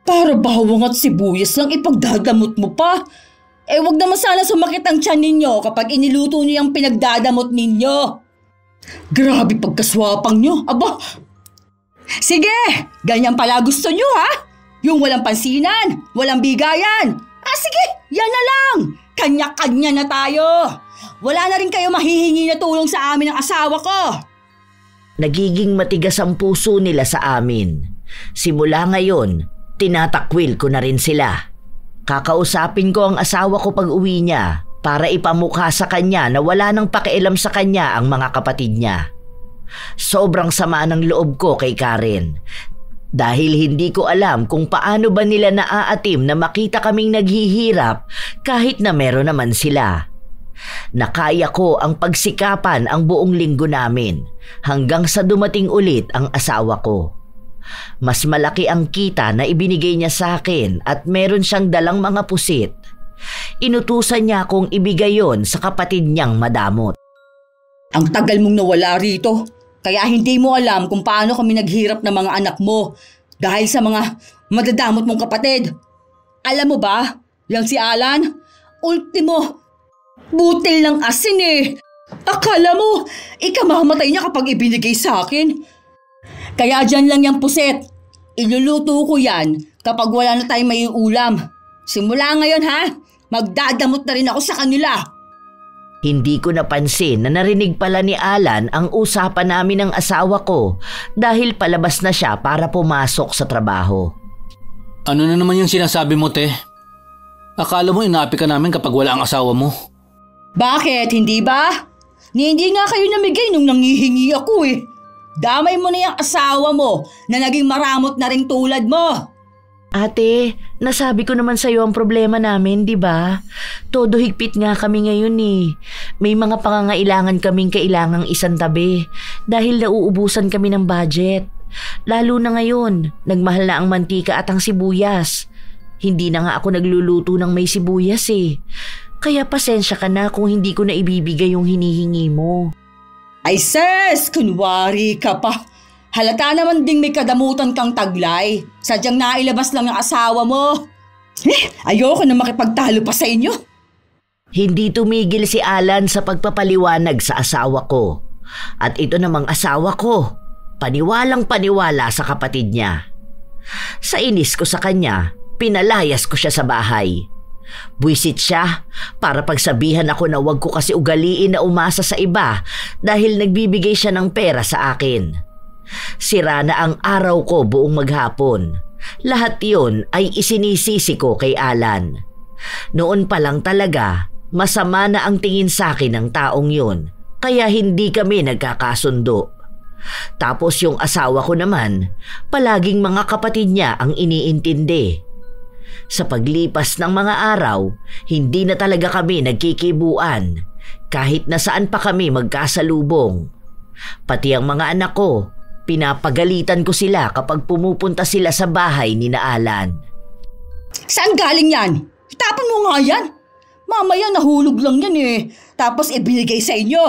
Para bawang at sibuyas lang ipagdadamot mo pa. Wag naman sana sumakit ang tiyan ninyo kapag iniluto niyo yung pinagdadamot ninyo. Grabe pagkaswapang nyo. Aba! Sige! Ganyan pala gusto nyo ha? Yung walang pansinan, walang bigayan. Sige, yan na lang. Kanya-kanya na tayo. Wala na rin kayo mahihingi na tulong sa amin ng asawa ko. Nagiging matigas ang puso nila sa amin. Simula ngayon, tinatakwil ko na rin sila. Kakausapin ko ang asawa ko pag uwi niya para ipamukha sa kanya na wala nang pakialam sa kanya ang mga kapatid niya. Sobrang sama ng loob ko kay Karen dahil hindi ko alam kung paano ba nila naaatim na makita kaming naghihirap kahit na meron naman sila. Nakaya ko ang pagsikapan ang buong linggo namin hanggang sa dumating ulit ang asawa ko. Mas malaki ang kita na ibinigay niya sa akin at meron siyang dalang mga pusit. Inutusan niya akong ibigay yon sa kapatid niyang madamot. Ang tagal mong nawala rito, kaya hindi mo alam kung paano kami naghirap ng mga anak mo dahil sa mga madadamot mong kapatid. Alam mo ba, yang si Alan, ultimo, butil ng asin eh. Akala mo, ikamamatay niya kapag ibinigay sa akin. Kaya dyan lang yung puset. Iluluto ko yan kapag wala na tayong may ulam. Simula ngayon ha, magdadamot na rin ako sa kanila. Hindi ko napansin na narinig pala ni Alan ang usapan namin ng asawa ko dahil palabas na siya para pumasok sa trabaho. Ano na naman yung sinasabi mo, te? Akala mo inaapi ka namin kapag wala ang asawa mo. Bakit, hindi ba? Hindi nga kayo namigay nung nangihingi ako eh. Damay mo na yung asawa mo na naging maramot na rin tulad mo. Ate, nasabi ko naman sa'yo ang problema namin, di ba? Todo higpit nga kami ngayon eh. May mga pangangailangan kaming kailangang isang tabi dahil nauubusan kami ng budget. Lalo na ngayon, nagmahal na ang mantika at ang sibuyas. Hindi na nga ako nagluluto ng may sibuyas eh. Kaya pasensya ka na kung hindi ko na ibibigay yung hinihingi mo. Ay sis, kunwari ka pa. Halata naman ding may kadamutan kang taglay. Sadyang nailabas lang ang asawa mo. Ayoko na makipagtalo pa sa inyo. Hindi tumigil si Alan sa pagpapaliwanag sa asawa ko. At ito namang asawa ko, paniwalang paniwala sa kapatid niya. Sa inis ko sa kanya, pinalayas ko siya sa bahay. Buwisit siya para pagsabihan ako na wag ko kasi ugaliin na umasa sa iba dahil nagbibigay siya ng pera sa akin. Sira na ang araw ko buong maghapon. Lahat yon ay isinisisi ko kay Alan. Noon pa lang talaga, masama na ang tingin sa akin ng taong yon, kaya hindi kami nagkakasundo. Tapos yung asawa ko naman, palaging mga kapatid niya ang iniintindi. Sa paglipas ng mga araw, hindi na talaga kami nagkikibuan kahit na saan pa kami magkasalubong. Pati ang mga anak ko, pinapagalitan ko sila kapag pumupunta sila sa bahay ni Alan. Saan galing yan? Itapon mo nga yan. Mamaya nahulog lang yan eh. Tapos ibinigay sa inyo.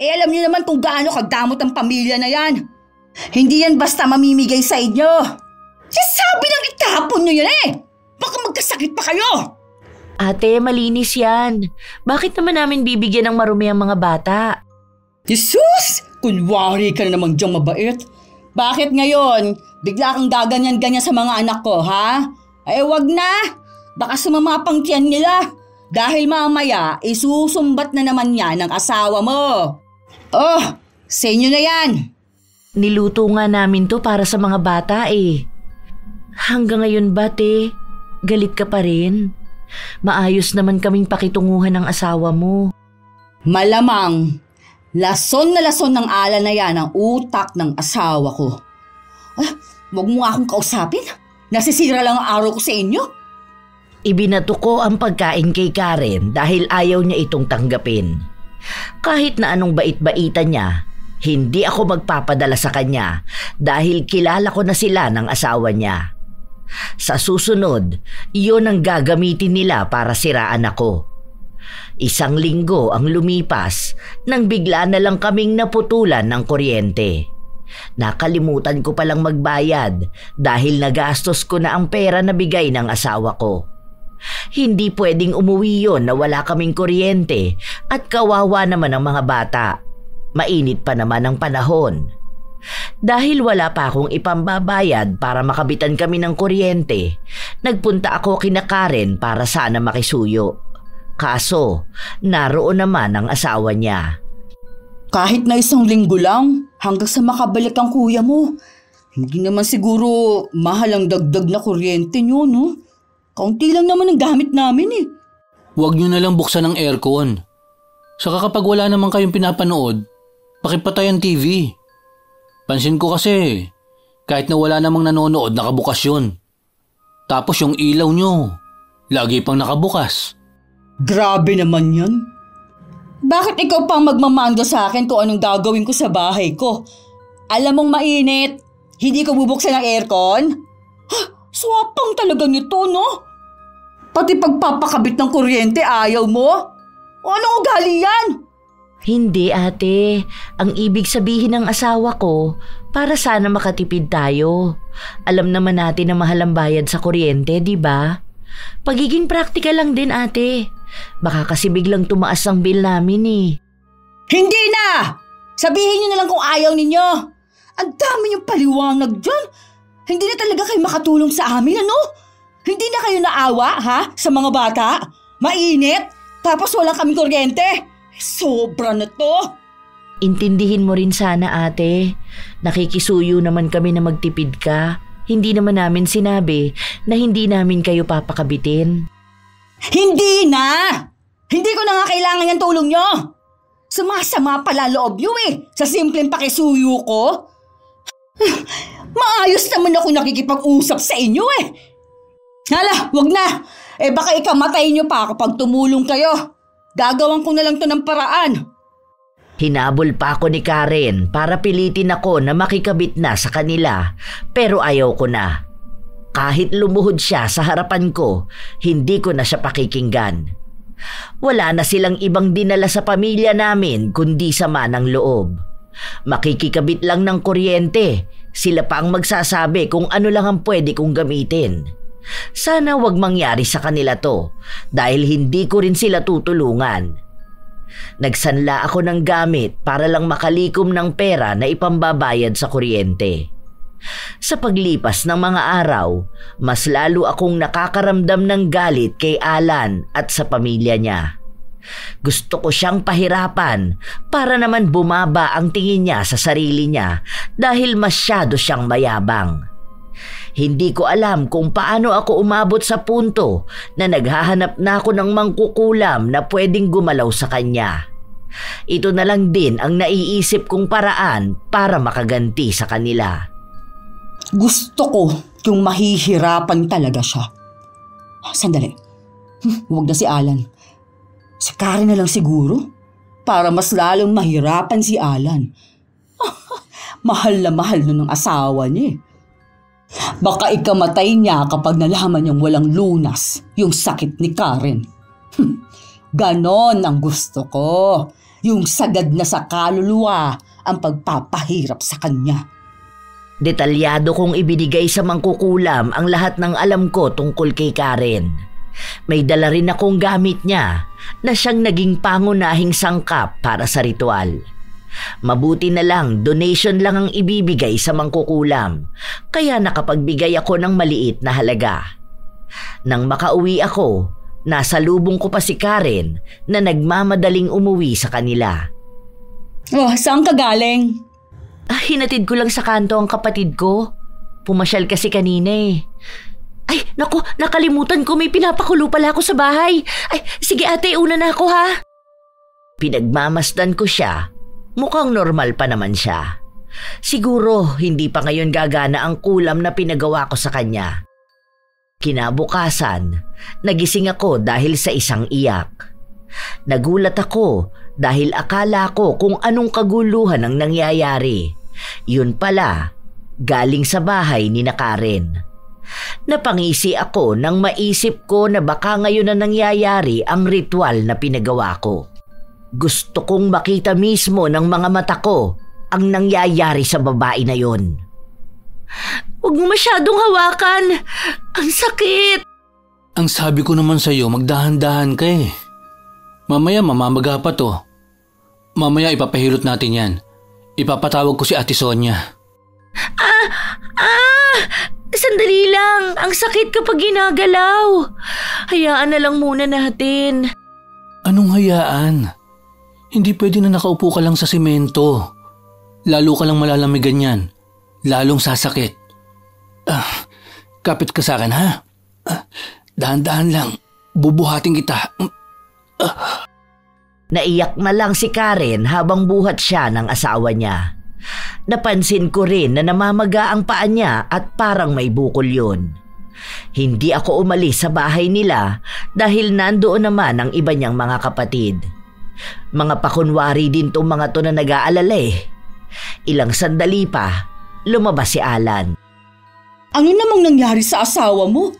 Alam niyo naman kung gaano kagdamot ang pamilya na yan. Hindi yan basta mamimigay sa inyo. Sabi lang itapon niyo yan eh. Baka magkasakit pa kayo. Ate, malinis yan. Bakit naman namin bibigyan ng marumi ang mga bata? Jesus! Kunwari ka na namang diyang mabait. Bakit ngayon, bigla kang gaganyan-ganyan sa mga anak ko, ha? Wag na. Baka sumama pang tiyan nila. Dahil mamaya, isusumbat na naman yan ng asawa mo. Oh, sa inyo na yan. Niluto nga namin to para sa mga bata eh. Hanggang ngayon ba, te? Galit ka pa rin? Maayos naman kaming pakitunguhan ng asawa mo. Malamang, lason na lason ng ala na yan ang utak ng asawa ko. Huwag mo nga akong kausapin. Nasisira lang ang araw ko sa inyo. Ibinato ko ang pagkain kay Karen dahil ayaw niya itong tanggapin. Kahit na anong bait-baitan niya, hindi ako magpapadala sa kanya dahil kilala ko na sila ng asawa niya. Sa susunod, iyon ang gagamitin nila para siraan ako. 1 linggo ang lumipas nang bigla na lang kaming naputulan ng kuryente. Nakalimutan ko palang magbayad dahil nagastos ko na ang pera na bigay ng asawa ko. Hindi pwedeng umuwi yon na wala kaming kuryente at kawawa naman ang mga bata. Mainit pa naman ang panahon. Dahil wala pa akong ipambabayad para makabitan kami ng kuryente, nagpunta ako kina Karen para sana makisuyo. Kaso, naroon naman ang asawa niya. Kahit na 1 linggo lang, hanggang sa makabalik ang kuya mo. Hindi naman siguro mahal ang dagdag na kuryente nyo, no? Kaunti lang naman ang gamit namin eh. Huwag nyo na lang buksan ang aircon. Saka kapag wala naman kayong pinapanood, pakipatay ang TV. Pansin ko kasi, kahit na wala namang nanonood, nakabukas yun. Tapos yung ilaw nyo, lagi pang nakabukas. Grabe naman yan. Bakit ikaw pang magmamando sa akin kung anong gagawin ko sa bahay ko? Alam mong mainit, hindi ko bubuksan ang aircon? Swapang talaga nito, no? Pati pagpapakabit ng kuryente ayaw mo? O anong ugali yan? Hindi ate, ang ibig sabihin ng asawa ko, para sana makatipid tayo. Alam naman natin na mahal ang bayad sa kuryente, di ba? Pagiging practical lang din ate. Baka kasi biglang tumaas ang bill namin eh. Hindi na! Sabihin niyo na lang kung ayaw ninyo. Ang dami niyong paliwanag dyan. Hindi na talaga kayo makatulong sa amin, ano? Hindi na kayo naawa, ha? Sa mga bata? Mainit? Tapos walang kaming kuryente? Sobra na to. Intindihin mo rin sana ate. Nakikisuyo naman kami na magtipid ka. Hindi naman namin sinabi na hindi namin kayo papakabitin. Hindi na! Hindi ko na nga kailangan yung tulong nyo. Sumasama pala loob nyo eh. Sa simpleng pakisuyo ko. Maayos naman ako nakikipag-usap sa inyo eh. Hala, wag na. Baka ikamatay nyo pa kapag tumulong kayo. Gagawan ko na lang to ng paraan. Hinabol pa ako ni Karen para pilitin ako na makikabit na sa kanila, pero ayaw ko na. Kahit lumuhod siya sa harapan ko, hindi ko na siya pakikinggan. Wala na silang ibang dinala sa pamilya namin kundi sama ng loob. Makikikabit lang ng kuryente, sila pa ang magsasabi kung ano lang ang pwede kong gamitin. Sana wag mangyari sa kanila to dahil hindi ko rin sila tutulungan. Nagsanla ako ng gamit para lang makalikom ng pera na ipambabayad sa kuryente. Sa paglipas ng mga araw, mas lalo akong nakakaramdam ng galit kay Alan at sa pamilya niya. Gusto ko siyang pahirapan para naman bumaba ang tingin niya sa sarili niya dahil masyado siyang mayabang. Hindi ko alam kung paano ako umabot sa punto na naghahanap na ako ng mangkukulam na pwedeng gumalaw sa kanya. Ito na lang din ang naiisip kong paraan para makaganti sa kanila. Gusto ko yung mahihirapan talaga siya. Sandali. Huwag na si Alan. Si Karen na lang siguro. Para mas lalong mahirapan si Alan. Mahal na mahal nun ng asawa niya. Baka ikamatay niya kapag nalaman niyang walang lunas yung sakit ni Karen. Ganon ang gusto ko. Yung sagad na sa kaluluwa ang pagpapahirap sa kanya. Detalyado kong ibinigay sa mangkukulam ang lahat ng alam ko tungkol kay Karen. May dala rin akong gamit niya na siyang naging pangunahing sangkap para sa ritual. Mabuti na lang donation lang ang ibibigay sa mangkukulam, kaya nakapagbigay ako ng maliit na halaga. Nang makauwi ako, Nasa lubong ko pa si Karen na nagmamadaling umuwi sa kanila. Oh, saan ka galing? Hinatid ko lang sa kanto ang kapatid ko. Pumasyal kasi kanina eh. Ay, naku, nakalimutan ko, may pinapakulo pala ako sa bahay. Ay, sige ate, una na ako ha. Pinagmamasdan ko siya. Mukhang normal pa naman siya. Siguro hindi pa ngayon gagana ang kulam na pinagawa ko sa kanya. Kinabukasan, nagising ako dahil sa isang iyak. Nagulat ako dahil akala ko kung anong kaguluhan ang nangyayari. Yun pala, galing sa bahay ni na Karen. Napangisi ako nang maisip ko na baka ngayon na nangyayari ang ritual na pinagawa ko. Gusto kong makita mismo ng mga mata ko ang nangyayari sa babae na yon. Huwag mo masyadong hawakan. Ang sakit. Ang sabi ko naman sa'yo, magdahan-dahan ka eh. Mamaya mamamaga pa to. Mamaya ipapahilot natin yan. Ipapatawag ko si Ate Sonia. Sandali lang. Ang sakit kapag ginagalaw. Hayaan na lang muna natin. Anong hayaan? Hindi pwede na nakaupo ka lang sa simento. Lalo ka lang malalamigan yan. Lalong sasakit. Kapit ka sa akin ha? Dahan-dahan lang. Bubuhatin kita. Naiyak na lang si Karen habang buhat siya ng asawa niya. Napansin ko rin na namamaga ang paa niya at parang may bukol yun. Hindi ako umalis sa bahay nila dahil nandoon naman ang iba niyang mga kapatid. Mga pakunwari din tong mga to na nag-aalala eh. Ilang sandali pa, lumabas si Alan. Ano namang nangyari sa asawa mo?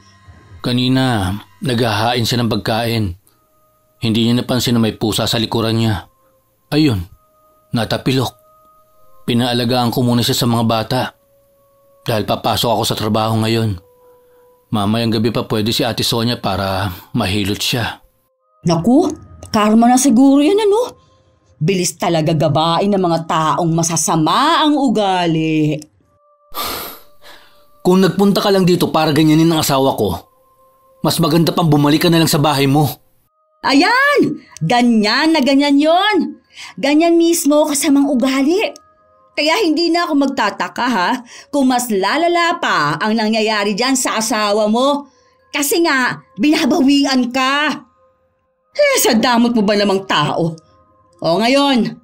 Kanina, naghahain siya ng pagkain. Hindi niya napansin na may pusa sa likuran niya. Ayun, natapilok. Pinaalagaan ko muna siya sa mga bata. Dahil papasok ako sa trabaho ngayon. Mamayang gabi pa pwede si Ate Sonia para mahilot siya. Naku, karma na siguro yan ano? Bilis talaga gabain ng mga taong masasama ang ugali. Kung nagpunta ka lang dito para ganyanin ang asawa ko, mas maganda pang bumalik ka na lang sa bahay mo. Ayan! Ganyan na ganyan yon. Ganyan mismo kasamang ugali. Kaya hindi na ako magtataka ha kung mas lalala pa ang nangyayari dyan sa asawa mo. Kasi nga, binabawian ka. Sa damot mo ba namang tao? O ngayon,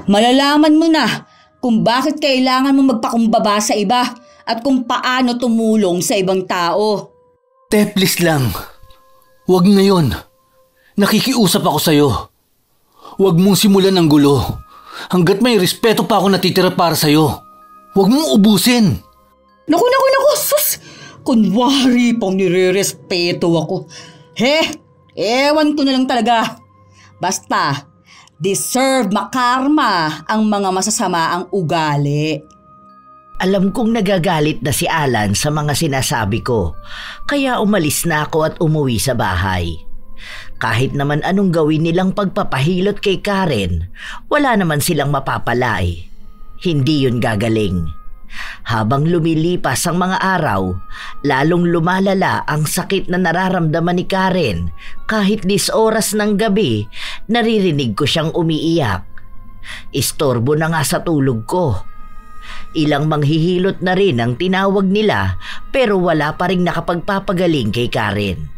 malalaman mo na kung bakit kailangan mo magpakumbaba sa iba at kung paano tumulong sa ibang tao. Te, please lang. Huwag ngayon. Nakikiusap ako sa'yo. Huwag mong simulan ng gulo. Hanggat may respeto pa ako natitira para sa'yo. Huwag mong ubusin. Naku, sus! Kunwari pang nire-respeto ako. Ewan ko na lang talaga. Basta, deserve makarma ang mga masasama ang ugali. Alam kong nagagalit na si Alan sa mga sinasabi ko, kaya umalis na ako at umuwi sa bahay. Kahit naman anong gawin nilang pagpapahilot kay Karen, wala naman silang mapapalay. Hindi yun gagaling. Habang lumilipas ang mga araw, lalong lumalala ang sakit na nararamdaman ni Karen. Kahit 10 oras ng gabi, naririnig ko siyang umiiyak. Istorbo na nga sa tulog ko. Ilang manghihilot na rin ang tinawag nila pero wala pa rin nakapagpapagaling kay Karen.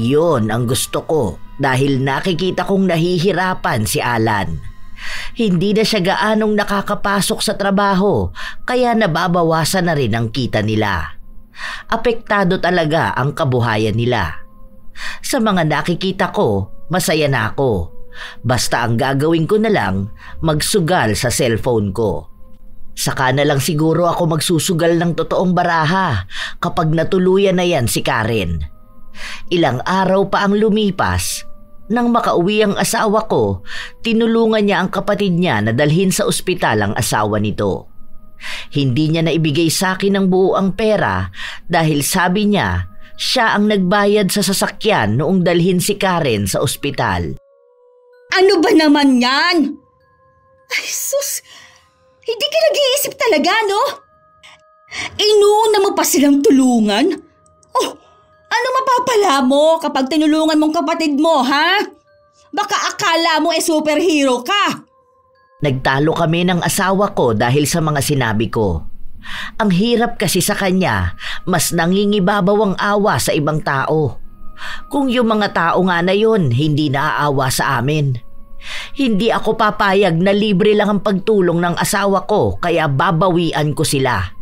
Yon ang gusto ko dahil nakikita kong nahihirapan si Alan. Hindi na siya gaanong nakakapasok sa trabaho kaya nababawasan na rin ang kita nila. Apektado talaga ang kabuhayan nila. Sa mga nakikita ko, masaya na ako. Basta ang gagawin ko na lang, magsugal sa cellphone ko. Saka na lang siguro ako magsusugal ng totoong baraha kapag natuluyan na yan si Karen. Ilang araw pa ang lumipas. Nang makauwi ang asawa ko, tinulungan niya ang kapatid niya na dalhin sa ospital ang asawa nito. Hindi niya naibigay sa akin ang buo ang pera dahil sabi niya siya ang nagbayad sa sasakyan noong dalhin si Karen sa ospital. Ano ba naman yan? Ay sus, hindi ka nag-iisip talaga no? Inuuna mo pa silang tulungan? Oh, Ano mapapala mo kapag tinulungan mong kapatid mo, ha? Baka akala mo superhero ka. Nagtalo kami ng asawa ko dahil sa mga sinabi ko. Ang hirap kasi sa kanya, mas nangingibabaw ang awa sa ibang tao. Kung yung mga tao nga na yun, hindi naaawa sa amin. Hindi ako papayag na libre lang ang pagtulong ng asawa ko kaya babawian ko sila.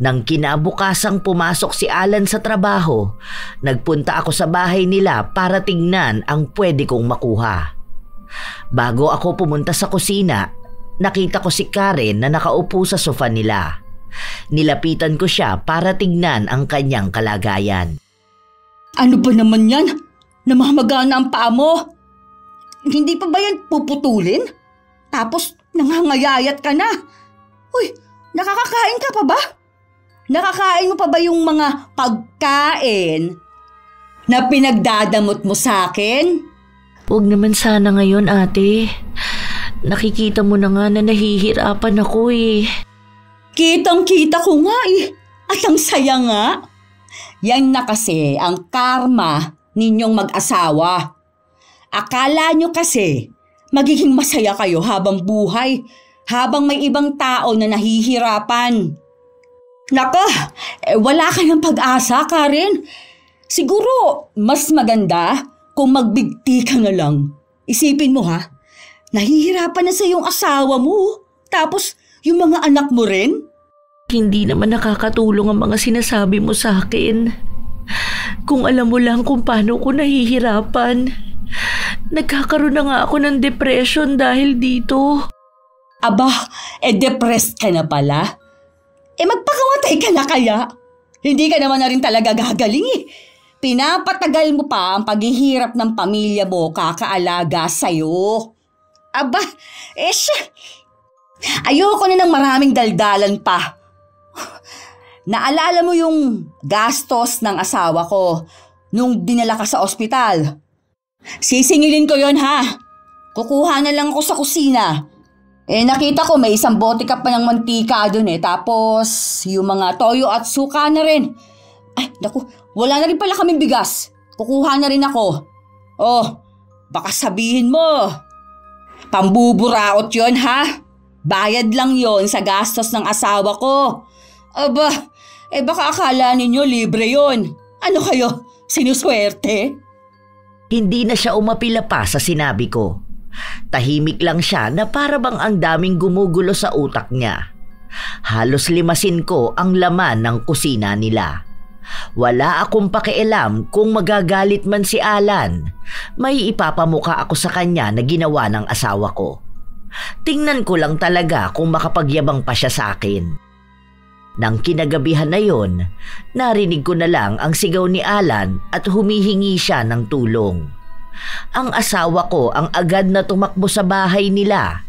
Nang kinabukasang pumasok si Alan sa trabaho, nagpunta ako sa bahay nila para tingnan ang pwede kong makuha. Bago ako pumunta sa kusina, nakita ko si Karen na nakaupo sa sofa nila. Nilapitan ko siya para tignan ang kanyang kalagayan. Ano ba naman yan? Namamaga na ang paa mo. Hindi pa ba yan puputulin? Tapos nangangayayat ka na. Uy, nakakakain ka pa ba? Nakakain mo pa ba yung mga pagkain na pinagdadamot mo sa akin? Huwag naman sana ngayon, ate. Nakikita mo na nga na nahihirapan ako eh. Kitang-kita ko nga eh. At ang saya nga. Yan na kasi ang karma ninyong mag-asawa. Akala nyo kasi magiging masaya kayo habang buhay, habang may ibang tao na nahihirapan. Nako, wala ka ng pag-asa, Karen. Siguro mas maganda kung magbigti ka na lang. Isipin mo ha, nahihirapan na sa iyong asawa mo, tapos yung mga anak mo rin. Hindi naman nakakatulong ang mga sinasabi mo sa akin. Kung alam mo lang kung paano ko nahihirapan. Nagkakaroon na nga ako ng depression dahil dito. Aba, depressed ka na pala? Magpakamatay ka na kaya? Hindi ka naman na rin talaga gagaling eh. Pinapatagal mo pa ang paghihirap ng pamilya mo kakaalaga sa'yo. Aba, ayoko na ng maraming daldalan pa. Naalala mo yung gastos ng asawa ko nung dinala ka sa ospital? Sisingilin ko yon ha. Kukuha na lang ako sa kusina. Nakita ko may isang bote ka pa ng mantika dun tapos yung mga toyo at suka na rin. Ay, naku, wala na rin pala kaming bigas. Kukuha na rin ako. Oh, baka sabihin mo, pambuburaot yon ha? Bayad lang yon sa gastos ng asawa ko. Aba, baka akala ninyo libre yon. Ano kayo, sinuswerte? Hindi na siya umapila pa sa sinabi ko. Tahimik lang siya na para bang ang daming gumugulo sa utak niya. Halos limasin ko ang laman ng kusina nila. Wala akong pakialam kung magagalit man si Alan. May ipapamuka ako sa kanya na ginawa ng asawa ko. Tingnan ko lang talaga kung makapagyabang pa siya sa akin. Nang kinagabihan na yon, narinig ko na lang ang sigaw ni Alan at humihingi siya ng tulong. Ang asawa ko ang agad na tumakbo sa bahay nila.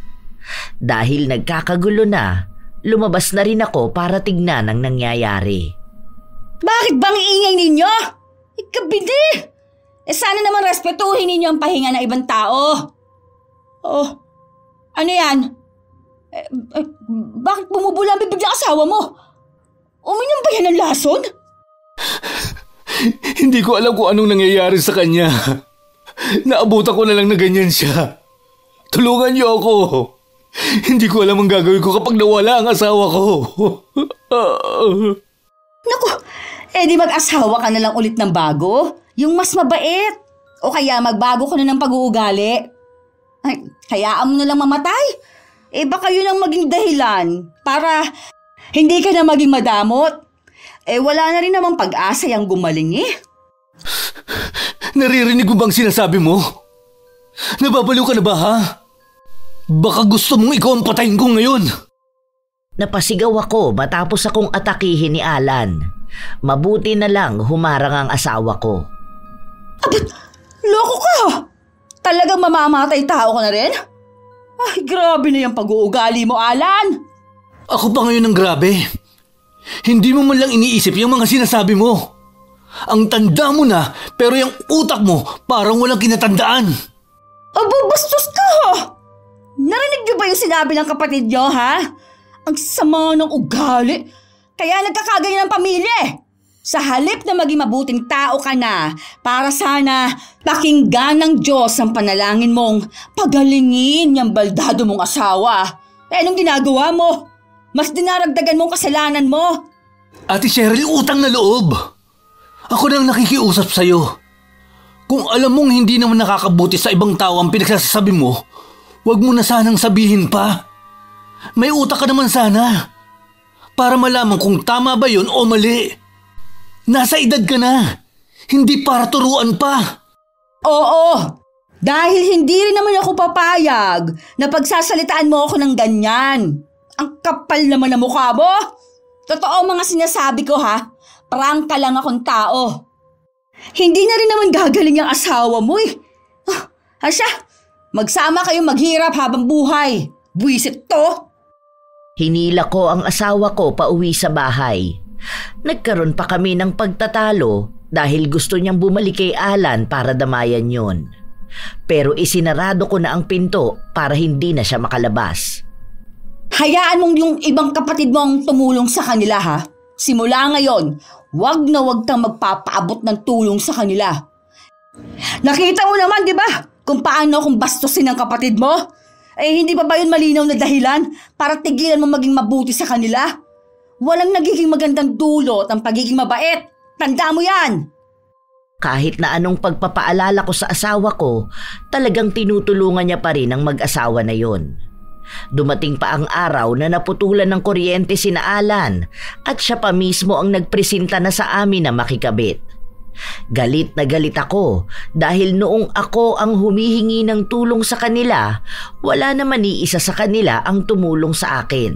Dahil nagkakagulo na, lumabas na rin ako para tignan ang nangyayari. Bakit bang iingay ninyo? Ikabidi! Sana naman respetuhin ninyo ang pahinga ng ibang tao. Oh, ano yan? Bakit bumubula ang bibig ng asawa mo? Uminom ba yan ng lason? Hindi ko alam kung anong nangyayari sa kanya. Naabutan ko na lang na ganyan siya. Tulungan niyo ako. Hindi ko alam ang gagawin ko kapag nawala ang asawa ko. Naku, di mag-asawa ka na lang ulit ng bago? Yung mas mabait. O kaya magbago ka na ng pag-uugali. Ay, hayaan mo na lang mamatay. Baka yun ang maging dahilan para hindi ka na maging madamot. Wala na rin namang pag-asa yung gumaling Naririnig mo bang sinasabi mo? Nababaliw ka na ba ha? Baka gusto mong ikaw ang patayin ko ngayon. Napasigaw ako matapos akong atakihin ni Alan. Mabuti na lang humarang ang asawa ko. Abat, loko ka! Talagang mamamatay tao ka na rin? Ay, grabe na yung pag-uugali mo, Alan! Ako pa ngayon ang grabe. Hindi mo man lang iniisip yung mga sinasabi mo. Ang tanda mo na, pero yung utak mo parang walang kinatandaan. Aba, bastos ka ha! Narinig niyo ba yung sinabi ng kapatid niyo, ha? Ang sama ng ugali. Kaya nagkakaganyan ng pamilya. Sa halip na maging mabuting tao ka na, para sana pakinggan ng Diyos ang panalangin mong pagalingin yung baldado mong asawa. Anong ginagawa mo? Mas dinaragdagan mong kasalanan mo. Ate Cheryl, utang na loob. Ako nang nakikiusap sa'yo. Kung alam mong hindi naman nakakabuti sa ibang tao ang pinagsasabi mo, huwag mo na sanang sabihin pa. May utak ka naman sana. Para malaman kung tama ba yun o mali. Nasa edad ka na. Hindi para turuan pa. Oo, dahil hindi rin naman ako papayag na pagsasalitaan mo ako ng ganyan. Ang kapal naman na mukha mo. Totoo mga sinasabi ko ha. Prangka lang akong tao. Hindi na rin naman gagaling ang asawa mo eh. Asya, magsama kayong maghirap habang buhay. Buwisit to. Hinila ko ang asawa ko pauwi sa bahay. Nagkaroon pa kami ng pagtatalo dahil gusto niyang bumalik kay Alan para damayan yon. Pero isinarado ko na ang pinto para hindi na siya makalabas. Hayaan mong yung ibang kapatid mo ang tumulong sa kanila ha. Simula ngayon, wag na wag kang magpapaabot ng tulong sa kanila. Nakita mo naman di ba kung paano akong bastusin ng kapatid mo? Hindi pa ba yun malinaw na dahilan para tigilan mo maging mabuti sa kanila? Walang nagiging magandang dulot ang pagiging mabait. Tanda mo yan! Kahit na anong pagpapaalala ko sa asawa ko, talagang tinutulungan niya pa rin ang mag-asawa na yon. Dumating pa ang araw na naputulan ng kuryente sina Alan at siya pa mismo ang nagpresenta na sa amin na makikabit. Galit na galit ako dahil noong ako ang humihingi ng tulong sa kanila, wala naman ni isa sa kanila ang tumulong sa akin.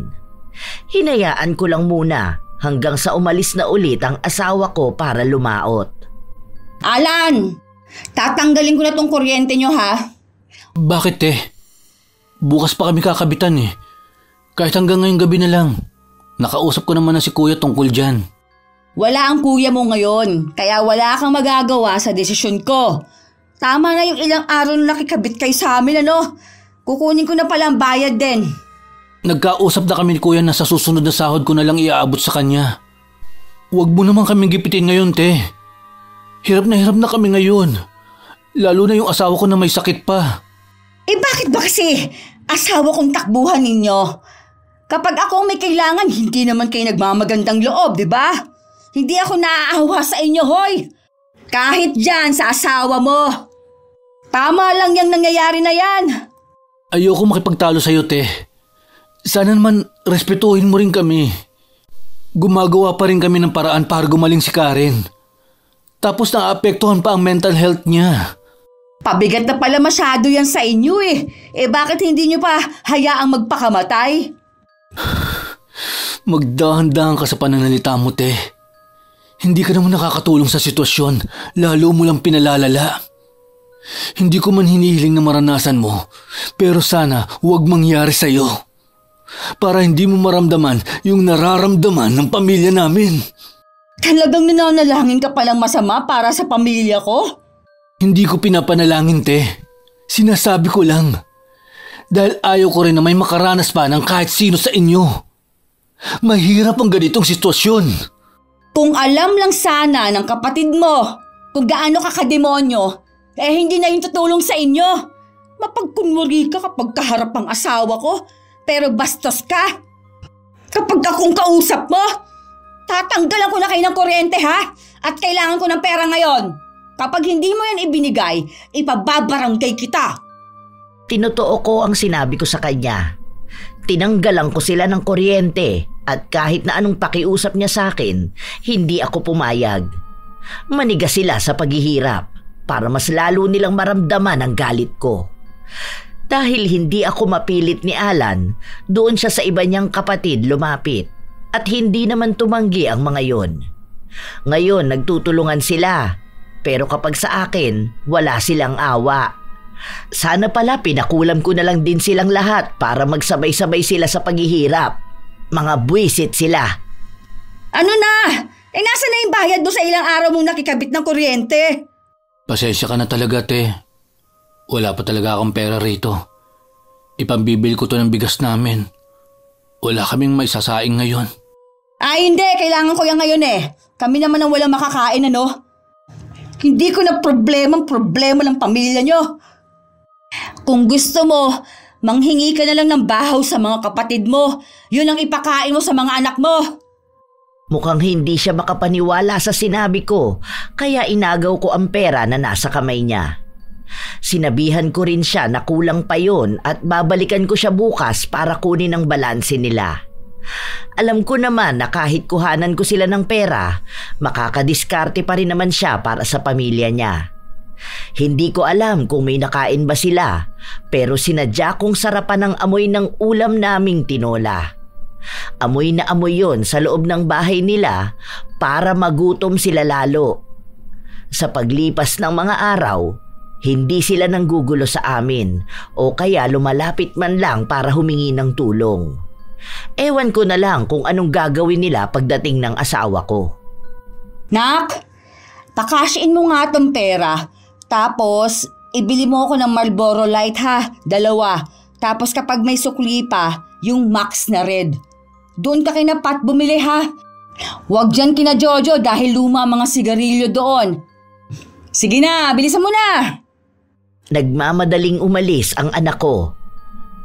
Hinayaan ko lang muna hanggang sa umalis na ulit ang asawa ko para lumaot. Alan! Tatanggalin ko na tong kuryente nyo ha. Bakit Bukas pa kami kakabitan Kahit hanggang ngayong gabi na lang. Nakausap ko naman na si kuya tungkol dyan. Wala ang kuya mo ngayon, kaya wala kang magagawa sa desisyon ko. Tama na yung ilang araw na nakikabit kayo sa amin Kukunin ko na pala ang bayad din. Nagkausap na kami ni kuya na sa susunod na sahod ko na lang iaabot sa kanya. Huwag mo naman kaming gipitin ngayon, Hirap na kami ngayon. Lalo na yung asawa ko na may sakit pa. Bakit ba kasi asawa kong takbuhan ninyo? Kapag ako may kailangan, hindi naman kayo nagmamagandang loob, di ba? Hindi ako naaawa sa inyo, hoy. Kahit dyan sa asawa mo. Tama lang yung nangyayari na yan. Ayoko makipagtalo sa'yo, Sana naman respetuhin mo rin kami. Gumagawa pa rin kami ng paraan para gumaling si Karen. Tapos naapektuhan pa ang mental health niya. Pabigat na pala masyado yan sa inyo bakit hindi nyo pa hayaang magpakamatay? Magdahan-dahan ka sa pananalita mo, Hindi ka naman nakakatulong sa sitwasyon, lalo mo lang pinalalala. Hindi ko man hinihiling na maranasan mo, pero sana huwag mangyari sa'yo. Para hindi mo maramdaman yung nararamdaman ng pamilya namin. Talagang nananalangin ka palang masama para sa pamilya ko? Hindi ko pinapanalangin, Sinasabi ko lang. Dahil ayaw ko rin na may makaranas pa ng kahit sino sa inyo. Mahirap ang ganitong sitwasyon. Kung alam lang sana ng kapatid mo kung gaano ka kademonyo, hindi na yung tutulong sa inyo. Mapagkunwari ka kapag kaharap ang asawa ko, pero bastos ka. Kapag akong kausap mo, tatanggalan ko na kayo ng kuryente ha? At kailangan ko ng pera ngayon. Kapag hindi mo yan ibinigay, ipababarangay kita. Tinotoo ko ang sinabi ko sa kanya. Tinanggalan ko sila ng kuryente at kahit na anong pakiusap niya sa akin, hindi ako pumayag. Manigas sila sa paghihirap para mas lalo nilang maramdaman ang galit ko. Dahil hindi ako mapilit ni Alan, doon siya sa iba niyang kapatid lumapit at hindi naman tumanggi ang mga yon. Ngayon nagtutulungan sila, pero kapag sa akin, wala silang awa. Sana pala pinakulam ko na lang din silang lahat para magsabay-sabay sila sa paghihirap. Mga buwisit sila. Ano na? Nasa na yung bayad mo sa ilang araw mong nakikabit ng kuryente? Pasensya ka na talaga, Wala pa talaga akong pera rito. Ipambibili ko to ng bigas namin. Wala kaming maisasaing ngayon. Ay hindi, kailangan ko yan ngayon eh. Kami naman ang walang makakain ano. Hindi ko na problema ng pamilya nyo. Kung gusto mo, manghingi ka na lang ng bahaw sa mga kapatid mo. Yun ang ipakain mo sa mga anak mo. Mukhang hindi siya makapaniwala sa sinabi ko, kaya inagaw ko ang pera na nasa kamay niya. Sinabihan ko rin siya na kulang pa yun at babalikan ko siya bukas para kunin ang balanse nila. Alam ko naman na kahit kuhanan ko sila ng pera, makakadiskarte pa rin naman siya para sa pamilya niya. Hindi ko alam kung may nakain ba sila, pero sinadya kong sarapan ang amoy ng ulam naming tinola. Amoy na amoy yon sa loob ng bahay nila para magutom sila lalo. Sa paglipas ng mga araw, hindi sila nanggugulo sa amin o kaya lumalapit man lang para humingi ng tulong. Ewan ko na lang kung anong gagawin nila pagdating ng asawa ko. Nak, pakasyain mo nga tong pera. Tapos, ibili mo ako ng Marlboro Light ha, 2. Tapos kapag may sukli pa, yung Max na red. Doon ka kina Pat bumili ha. Huwag dyan kina Jojo dahil luma mga sigarilyo doon. Sige na, bilisan mo na. Nagmamadaling umalis ang anak ko.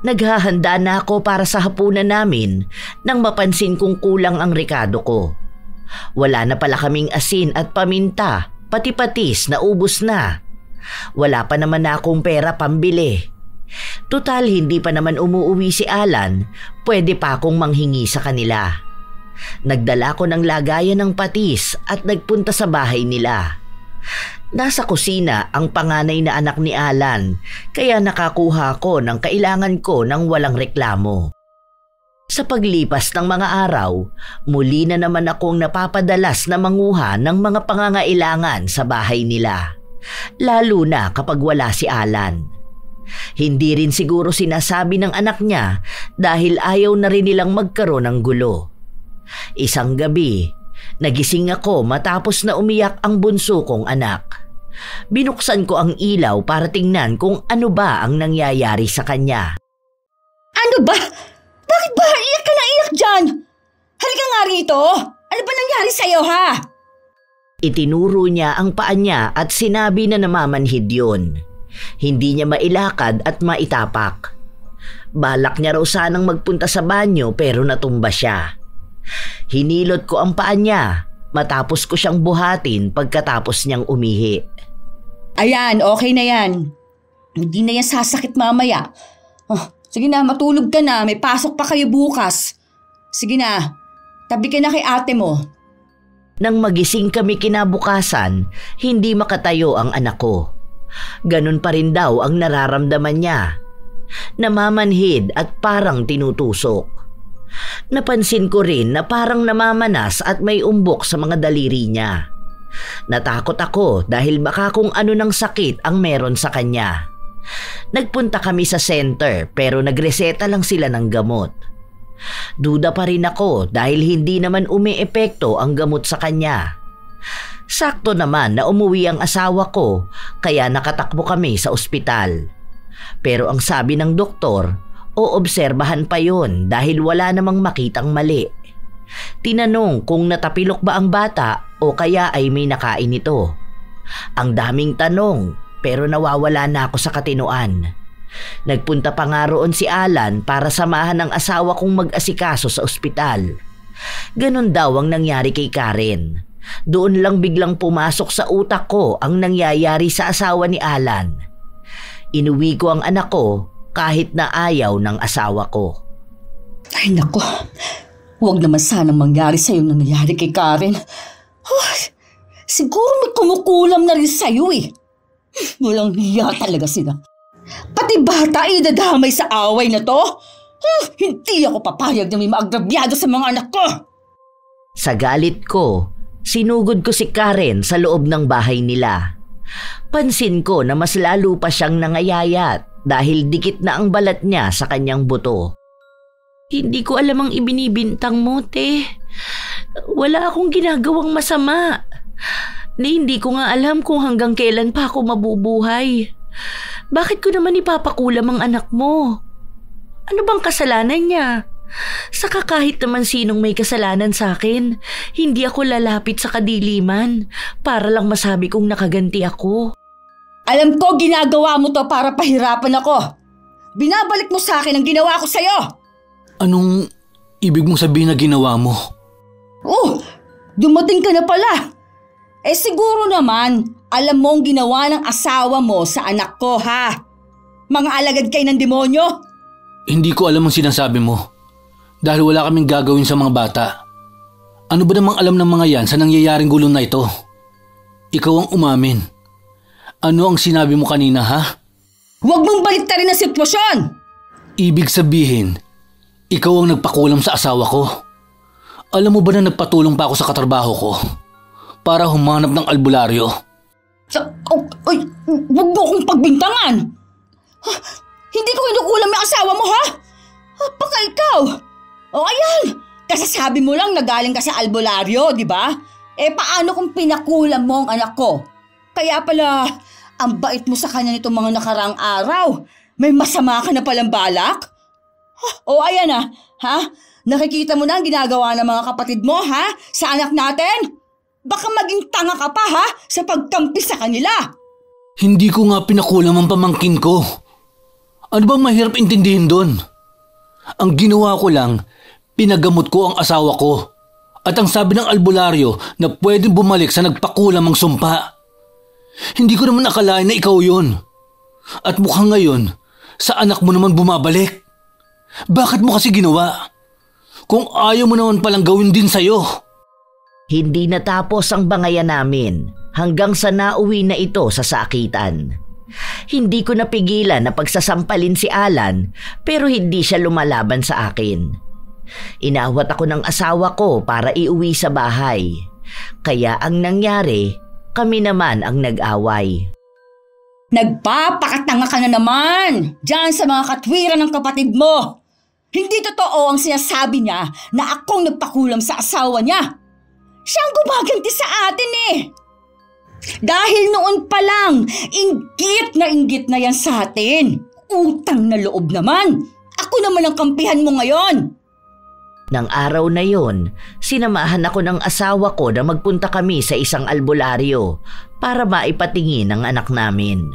Naghahanda na ako para sa hapunan namin nang mapansin kong kulang ang rekado ko. Wala na pala kaming asin at paminta, pati patis na ubos na. Wala pa naman na akong pera pambili. Tutal hindi pa naman umuuwi si Alan, pwede pa akong manghingi sa kanila. Nagdala ko ng lagayan ng patis at nagpunta sa bahay nila. Nasa kusina ang panganay na anak ni Alan, kaya nakakuha ko ng kailangan ko ng walang reklamo. Sa paglipas ng mga araw, muli na naman akong napapadalas na manguha ng mga pangangailangan sa bahay nila, lalo na kapag wala si Alan. Hindi rin siguro sinasabi ng anak niya dahil ayaw na rin nilang magkaroon ng gulo. Isang gabi, nagising ako matapos na umiyak ang bunso kong anak. Binuksan ko ang ilaw para tingnan kung ano ba ang nangyayari sa kanya. Ano ba? Bakit ba iyak ka na iyak dyan? Halika nga rito. Ano ba nangyari sa'yo ha? Itinuro niya ang paa niya at sinabi na namamanhid yun. Hindi niya mailakad at maitapak. Balak niya raw sanang magpunta sa banyo pero natumba siya. Hinilot ko ang paa niya matapos ko siyang buhatin pagkatapos niyang umihi. Ayan, okay na yan. Hindi na yan sasakit mamaya. Oh, sige na, matulog ka na. May pasok pa kayo bukas. Sige na, tabi ka na kay ate mo. Nang magising kami kinabukasan, hindi makatayo ang anak ko. Ganun pa rin daw ang nararamdaman niya. Namamanhid at parang tinutusok. Napansin ko rin na parang namamanas at may umbok sa mga daliri niya. Natakot ako dahil baka kung ano ng sakit ang meron sa kanya. Nagpunta kami sa center pero nagreseta lang sila ng gamot. Duda pa rin ako dahil hindi naman umiepekto ang gamot sa kanya. Sakto naman na umuwi ang asawa ko kaya nakatakbo kami sa ospital. Pero ang sabi ng doktor, oobserbahan pa yon dahil wala namang makitang mali. Tinanong kung natapilok ba ang bata o kaya ay may nakain ito. Ang daming tanong pero nawawala na ako sa katinoan. Nagpunta pa nga roon si Alan para samahan ang asawa kong mag-asikaso sa ospital. Ganon daw ang nangyari kay Karen. Doon lang biglang pumasok sa utak ko ang nangyayari sa asawa ni Alan. Inuwi ko ang anak ko kahit na ayaw ng asawa ko. Ay nako, huwag naman sanang mangyari sa'yo nangyayari kay Karen. Oh, siguro may kumukulam na rin sa'yo eh. Walang hiya talaga sila. Pati bata ay dadamay sa away na to. Hindi ako papayag na may maagrabyado sa mga anak ko. Sa galit ko, sinugod ko si Karen sa loob ng bahay nila. Pansin ko na mas lalo pa siyang nangayayat dahil dikit na ang balat niya sa kanyang buto. Hindi ko alam ang ibinibintang mo, te. Wala akong ginagawang masama. Hindi ko nga alam kung hanggang kailan pa ako mabubuhay. Bakit ko naman ipapakulam ang anak mo? Ano bang kasalanan niya? Saka kahit naman sinong may kasalanan sa akin, hindi ako lalapit sa kadiliman para lang masabi kong nakaganti ako. Alam ko ginagawa mo to para pahirapan ako. Binabalik mo sa akin ang ginawa ko sa'yo. Anong ibig mong sabihin na ginawa mo? Oh, dumating ka na pala. Siguro naman, alam mo ang ginawa ng asawa mo sa anak ko, ha? Mga alagad kayo ng demonyo? Hindi ko alam ang sinasabi mo. Dahil wala kaming gagawin sa mga bata. Ano ba namang alam ng mga yan sa nangyayaring gulo na ito? Ikaw ang umamin. Ano ang sinabi mo kanina, ha? Huwag mong baliktarin ang sitwasyon! Ibig sabihin, ikaw ang nagpakulam sa asawa ko. Alam mo ba na nagpatulong pa ako sa katrabaho ko para humanap ng albularyo? Huwag mo akong pagbintangan! Hindi ko kinukulam yung asawa mo, ha? Baka ikaw! Ayan! Kasasabi mo lang na galing ka sa albularyo, di ba? Paano kung pinakulam mo ang anak ko? Kaya pala, ang bait mo sa kanya nitong mga nakaraang araw. May masama ka na palang balak? Ayan na, ha? Nakikita mo na ang ginagawa ng mga kapatid mo, ha? Sa anak natin? Baka maging tanga ka pa, ha? Sa pagkampi sa kanila. Hindi ko nga pinakulam ang pamangkin ko. Ano bang mahirap intindihin doon? Ang ginawa ko lang, pinagamot ko ang asawa ko. At ang sabi ng albularyo na pwedeng bumalik sa nagpakulam ang sumpa. Hindi ko naman akalain na ikaw yun. At mukhang ngayon, sa anak mo naman bumabalik. Bakit mo kasi ginawa? Kung ayaw mo naman palang gawin din sa'yo. Hindi natapos ang bangayan namin hanggang sa nauwi na ito sa sakitan. Hindi ko napigilan na pagsasampalin si Alan pero hindi siya lumalaban sa akin. Inawat ako ng asawa ko para iuwi sa bahay. Kaya ang nangyari, kami naman ang nag-away. Nagpapakatanga ka na naman diyan sa mga katwiran ng kapatid mo. Hindi totoo ang sinasabi niya na akong nagpakulam sa asawa niya. Siyang gumaganti sa atin eh. Dahil noon pa lang, inggit na yan sa atin. Utang na loob naman. Ako naman ang kampihan mo ngayon. Nang araw na yon, sinamahan ako ng asawa ko na magpunta kami sa isang albularyo para maipatingin ang anak namin.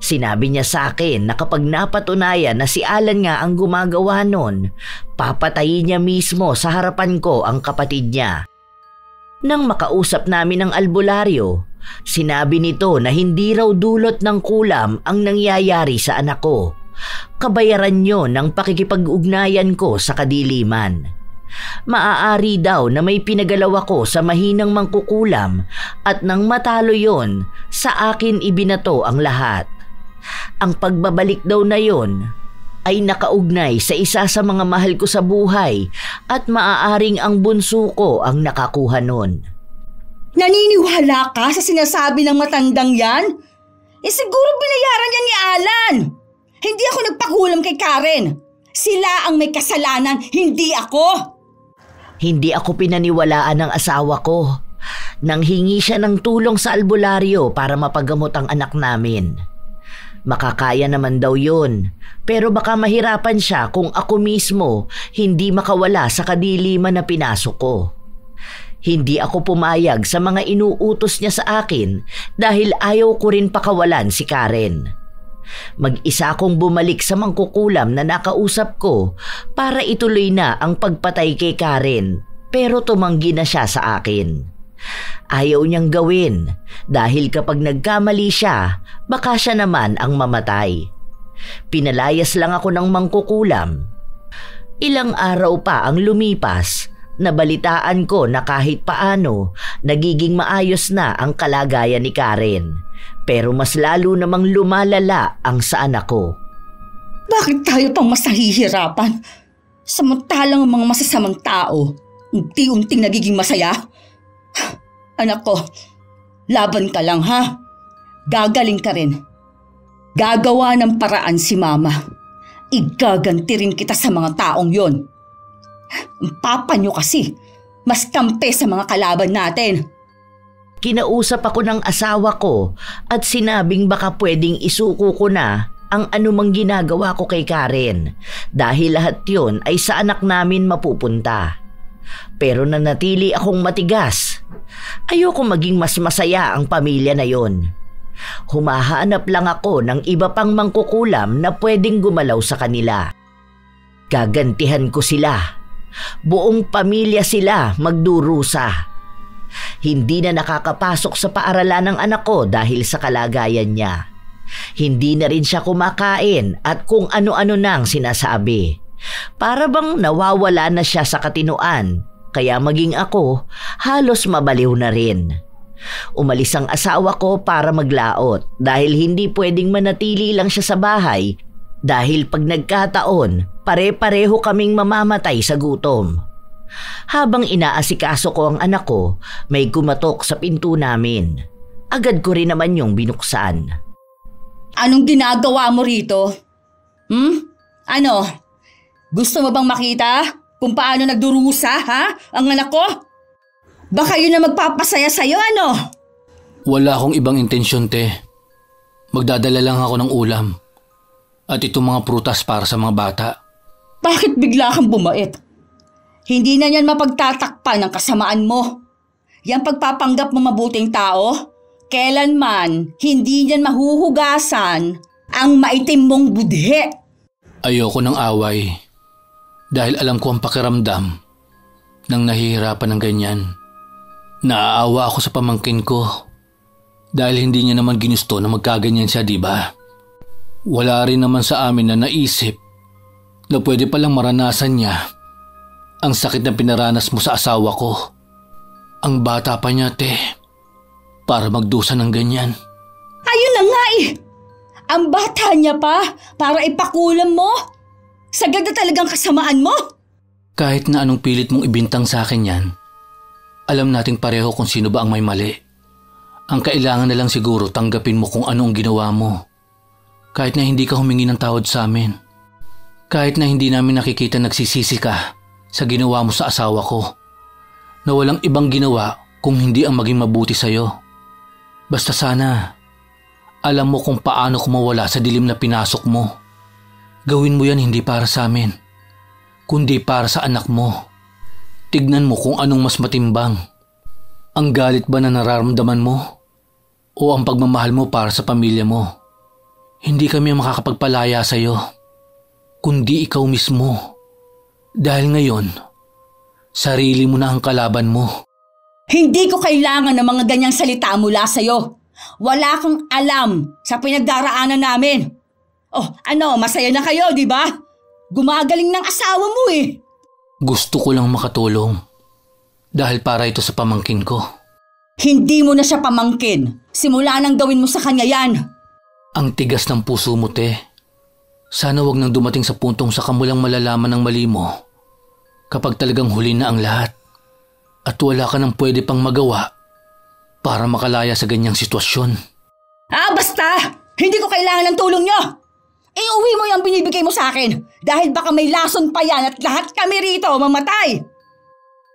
Sinabi niya sa akin na kapag napatunayan na si Alan nga ang gumagawa nun, papatayin niya mismo sa harapan ko ang kapatid niya. Nang makausap namin ang albularyo, sinabi nito na hindi raw dulot ng kulam ang nangyayari sa anak ko. Kabayaran yon ng pakikipag-ugnayan ko sa kadiliman. Maaari daw na may pinagalaw ako sa mahinang mangkukulam at nang matalo yon, sa akin ibinato ang lahat. Ang pagbabalik daw na yon ay nakaugnay sa isa sa mga mahal ko sa buhay at maaaring ang bunso ko ang nakakuha nun. Naniniwala ka sa sinasabi ng matandang yan? Siguro binayaran yan ni Alan. Hindi ako nagpakulam kay Karen. Sila ang may kasalanan, hindi ako. Hindi ako pinaniwalaan ng asawa ko. Nang hingi siya ng tulong sa albularyo para mapagamot ang anak namin. Makakaya naman daw yun, pero baka mahirapan siya kung ako mismo hindi makawala sa kadiliman na pinasok ko. Hindi ako pumayag sa mga inuutos niya sa akin dahil ayaw ko rin pakawalan si Karen. Mag-isa akong bumalik sa mangkukulam na nakausap ko para ituloy na ang pagpatay kay Karen, pero tumanggi na siya sa akin. Ayaw niyang gawin dahil kapag nagkamali siya, baka siya naman ang mamatay. Pinalayas lang ako ng mangkukulam. Ilang araw pa ang lumipas, nabalitaan ko na kahit paano nagiging maayos na ang kalagayan ni Karen. Pero mas lalo namang lumalala ang sa anak ko. Bakit tayo pang mas nahihirapan? Samantalang ang mga masasamang tao, unti-unting nagiging masaya? Anak ko, laban ka lang ha. Gagaling ka rin. Gagawa ng paraan si Mama. Igaganti rin kita sa mga taong yon. Ang papa nyo kasi, mas kampe sa mga kalaban natin. Kinausap ako ng asawa ko at sinabing baka pwedeng isuko ko na ang anumang ginagawa ko kay Karen dahil lahat yon ay sa anak namin mapupunta. Pero nanatili akong matigas. Ayoko maging mas masaya ang pamilya na yon. Humahanap lang ako ng iba pang mangkukulam na pwedeng gumalaw sa kanila. Gagantihan ko sila. Buong pamilya sila magdurusa. Hindi na nakakapasok sa paaralan ng anak ko dahil sa kalagayan niya. Hindi na rin siya kumakain at kung ano-ano nang sinasabi. Para bang nawawala na siya sa katinoan, kaya maging ako halos mabaliw na rin. Umalis ang asawa ko para maglaot dahil hindi pwedeng manatili lang siya sa bahay dahil pag nagkataon, pare-pareho kaming mamamatay sa gutom. Habang inaasikaso ko ang anak ko, may kumatok sa pinto namin. Agad ko rin naman yung binuksan. Anong ginagawa mo rito? Ano? Gusto mo bang makita kung paano nagdurusa, ha? Ang anak ko? Baka yun na magpapasaya sa'yo, ano? Wala akong ibang intensyon, te. Magdadala lang ako ng ulam. At itong mga prutas para sa mga bata. Bakit bigla kang bumait? Hindi na yan mapagtatakpan ng kasamaan mo. Yang pagpapanggap mo mabuting tao, kailanman hindi niyan mahuhugasan ang maitim mong budhe. Ayoko ng away dahil alam ko ang pakiramdam ng nahihirapan ng ganyan. Naaawa ako sa pamangkin ko dahil hindi niya naman ginusto na magkaganyan siya, di ba? Wala rin naman sa amin na naisip na pwede palang maranasan niya ang sakit na pinaranas mo sa asawa ko. Ang bata pa niya, te. Para magdusa ng ganyan. Ayun na nga eh. Ang bata niya pa para ipakulam mo. Sagad na talagang kasamaan mo. Kahit na anong pilit mong ibintang sa akin yan, alam nating pareho kung sino ba ang may mali. Ang kailangan na lang siguro tanggapin mo kung ano ang ginawa mo. Kahit na hindi ka humingi ng tawad sa amin. Kahit na hindi namin nakikita nagsisisi ka sa ginawa mo sa asawa ko. Na walang ibang ginawa kung hindi ang maging mabuti sa'yo. Basta sana, alam mo kung paano kumawala sa dilim na pinasok mo. Gawin mo yan hindi para sa amin, kundi para sa anak mo. Tignan mo kung anong mas matimbang. Ang galit ba na nararamdaman mo? O ang pagmamahal mo para sa pamilya mo? Hindi kami makakapagpalaya sa'yo, kundi ikaw mismo. Dahil ngayon, sarili mo na ang kalaban mo. Hindi ko kailangan ng mga ganyang salita mula sa'yo. Wala kang alam sa pinagdaraanan namin. Oh, ano, masaya na kayo, di ba? Gumagaling ng asawa mo eh. Gusto ko lang makatulong. Dahil para ito sa pamangkin ko. Hindi mo na siya pamangkin. Simula nang gawin mo sa kanya yan. Ang tigas ng puso mo, te. Sana wag nang dumating sa puntong saka mo lang malalaman ng mali mo. Kapag talagang huli na ang lahat. At wala ka nang pwede pang magawa para makalaya sa ganyang sitwasyon. Basta! Hindi ko kailangan ng tulong nyo! Iuwi mo yung binibigay mo sa akin dahil baka may lason pa yan at lahat kami rito mamatay!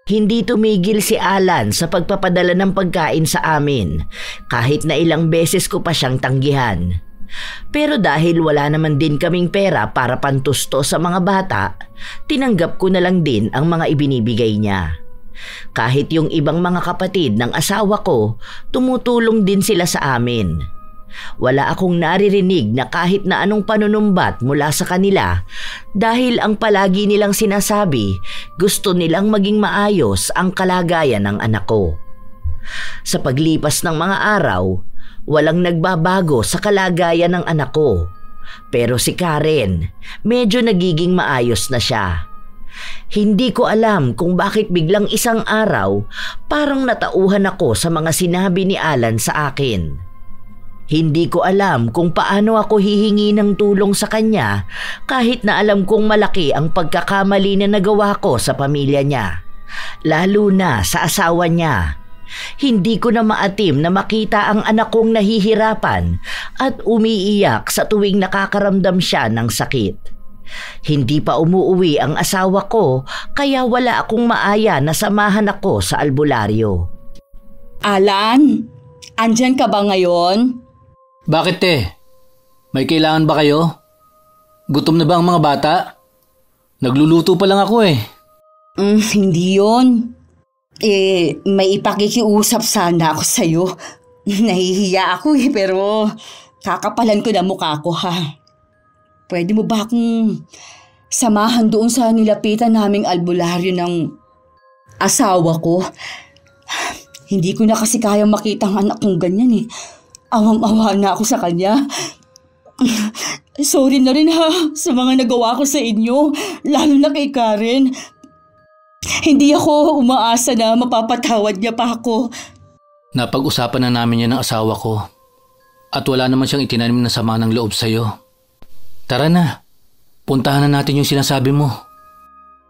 Hindi tumigil si Alan sa pagpapadala ng pagkain sa amin kahit na ilang beses ko pa siyang tanggihan. Pero dahil wala naman din kaming pera para pantusto sa mga bata, tinanggap ko na lang din ang mga ibinibigay niya. Kahit yung ibang mga kapatid ng asawa ko, tumutulong din sila sa amin. Wala akong naririnig na kahit na anong panunumbat mula sa kanila dahil ang palagi nilang sinasabi, gusto nilang maging maayos ang kalagayan ng anak ko. Sa paglipas ng mga araw, walang nagbabago sa kalagayan ng anak ko. Pero si Karen, medyo nagiging maayos na siya. Hindi ko alam kung bakit biglang isang araw parang natauhan ako sa mga sinabi ni Alan sa akin. Hindi ko alam kung paano ako hihingi ng tulong sa kanya kahit na alam kong malaki ang pagkakamali na nagawa ko sa pamilya niya, lalo na sa asawa niya. Hindi ko na maatim na makita ang anak kong nahihirapan at umiiyak sa tuwing nakakaramdam siya ng sakit. Hindi pa umuuwi ang asawa ko kaya wala akong maaya na samahan ako sa albularyo. Alan, andyan ka ba ngayon? Bakit, te? May kailangan ba kayo? Gutom na ba ang mga bata? Nagluluto pa lang ako eh. Hindi yon. May ipakikiusap sana ako sa'yo. Nahihiya ako pero kakapalan ko na mukha ko ha. Pwede mo ba akong samahan doon sa nilapitan naming albularyo ng asawa ko? Hindi ko na kasi kayang makita ang anak kong ganyan eh. Awang-awa na ako sa kanya. Sorry na rin ha sa mga nagawa ko sa inyo, lalo na kay Karen. Hindi ako umaasa na mapapatawad niya pa ako. Napag-usapan na namin yan ng asawa ko. At wala naman siyang itinanim na sama ng loob sa'yo. Tara na, puntahan na natin yung sinasabi mo.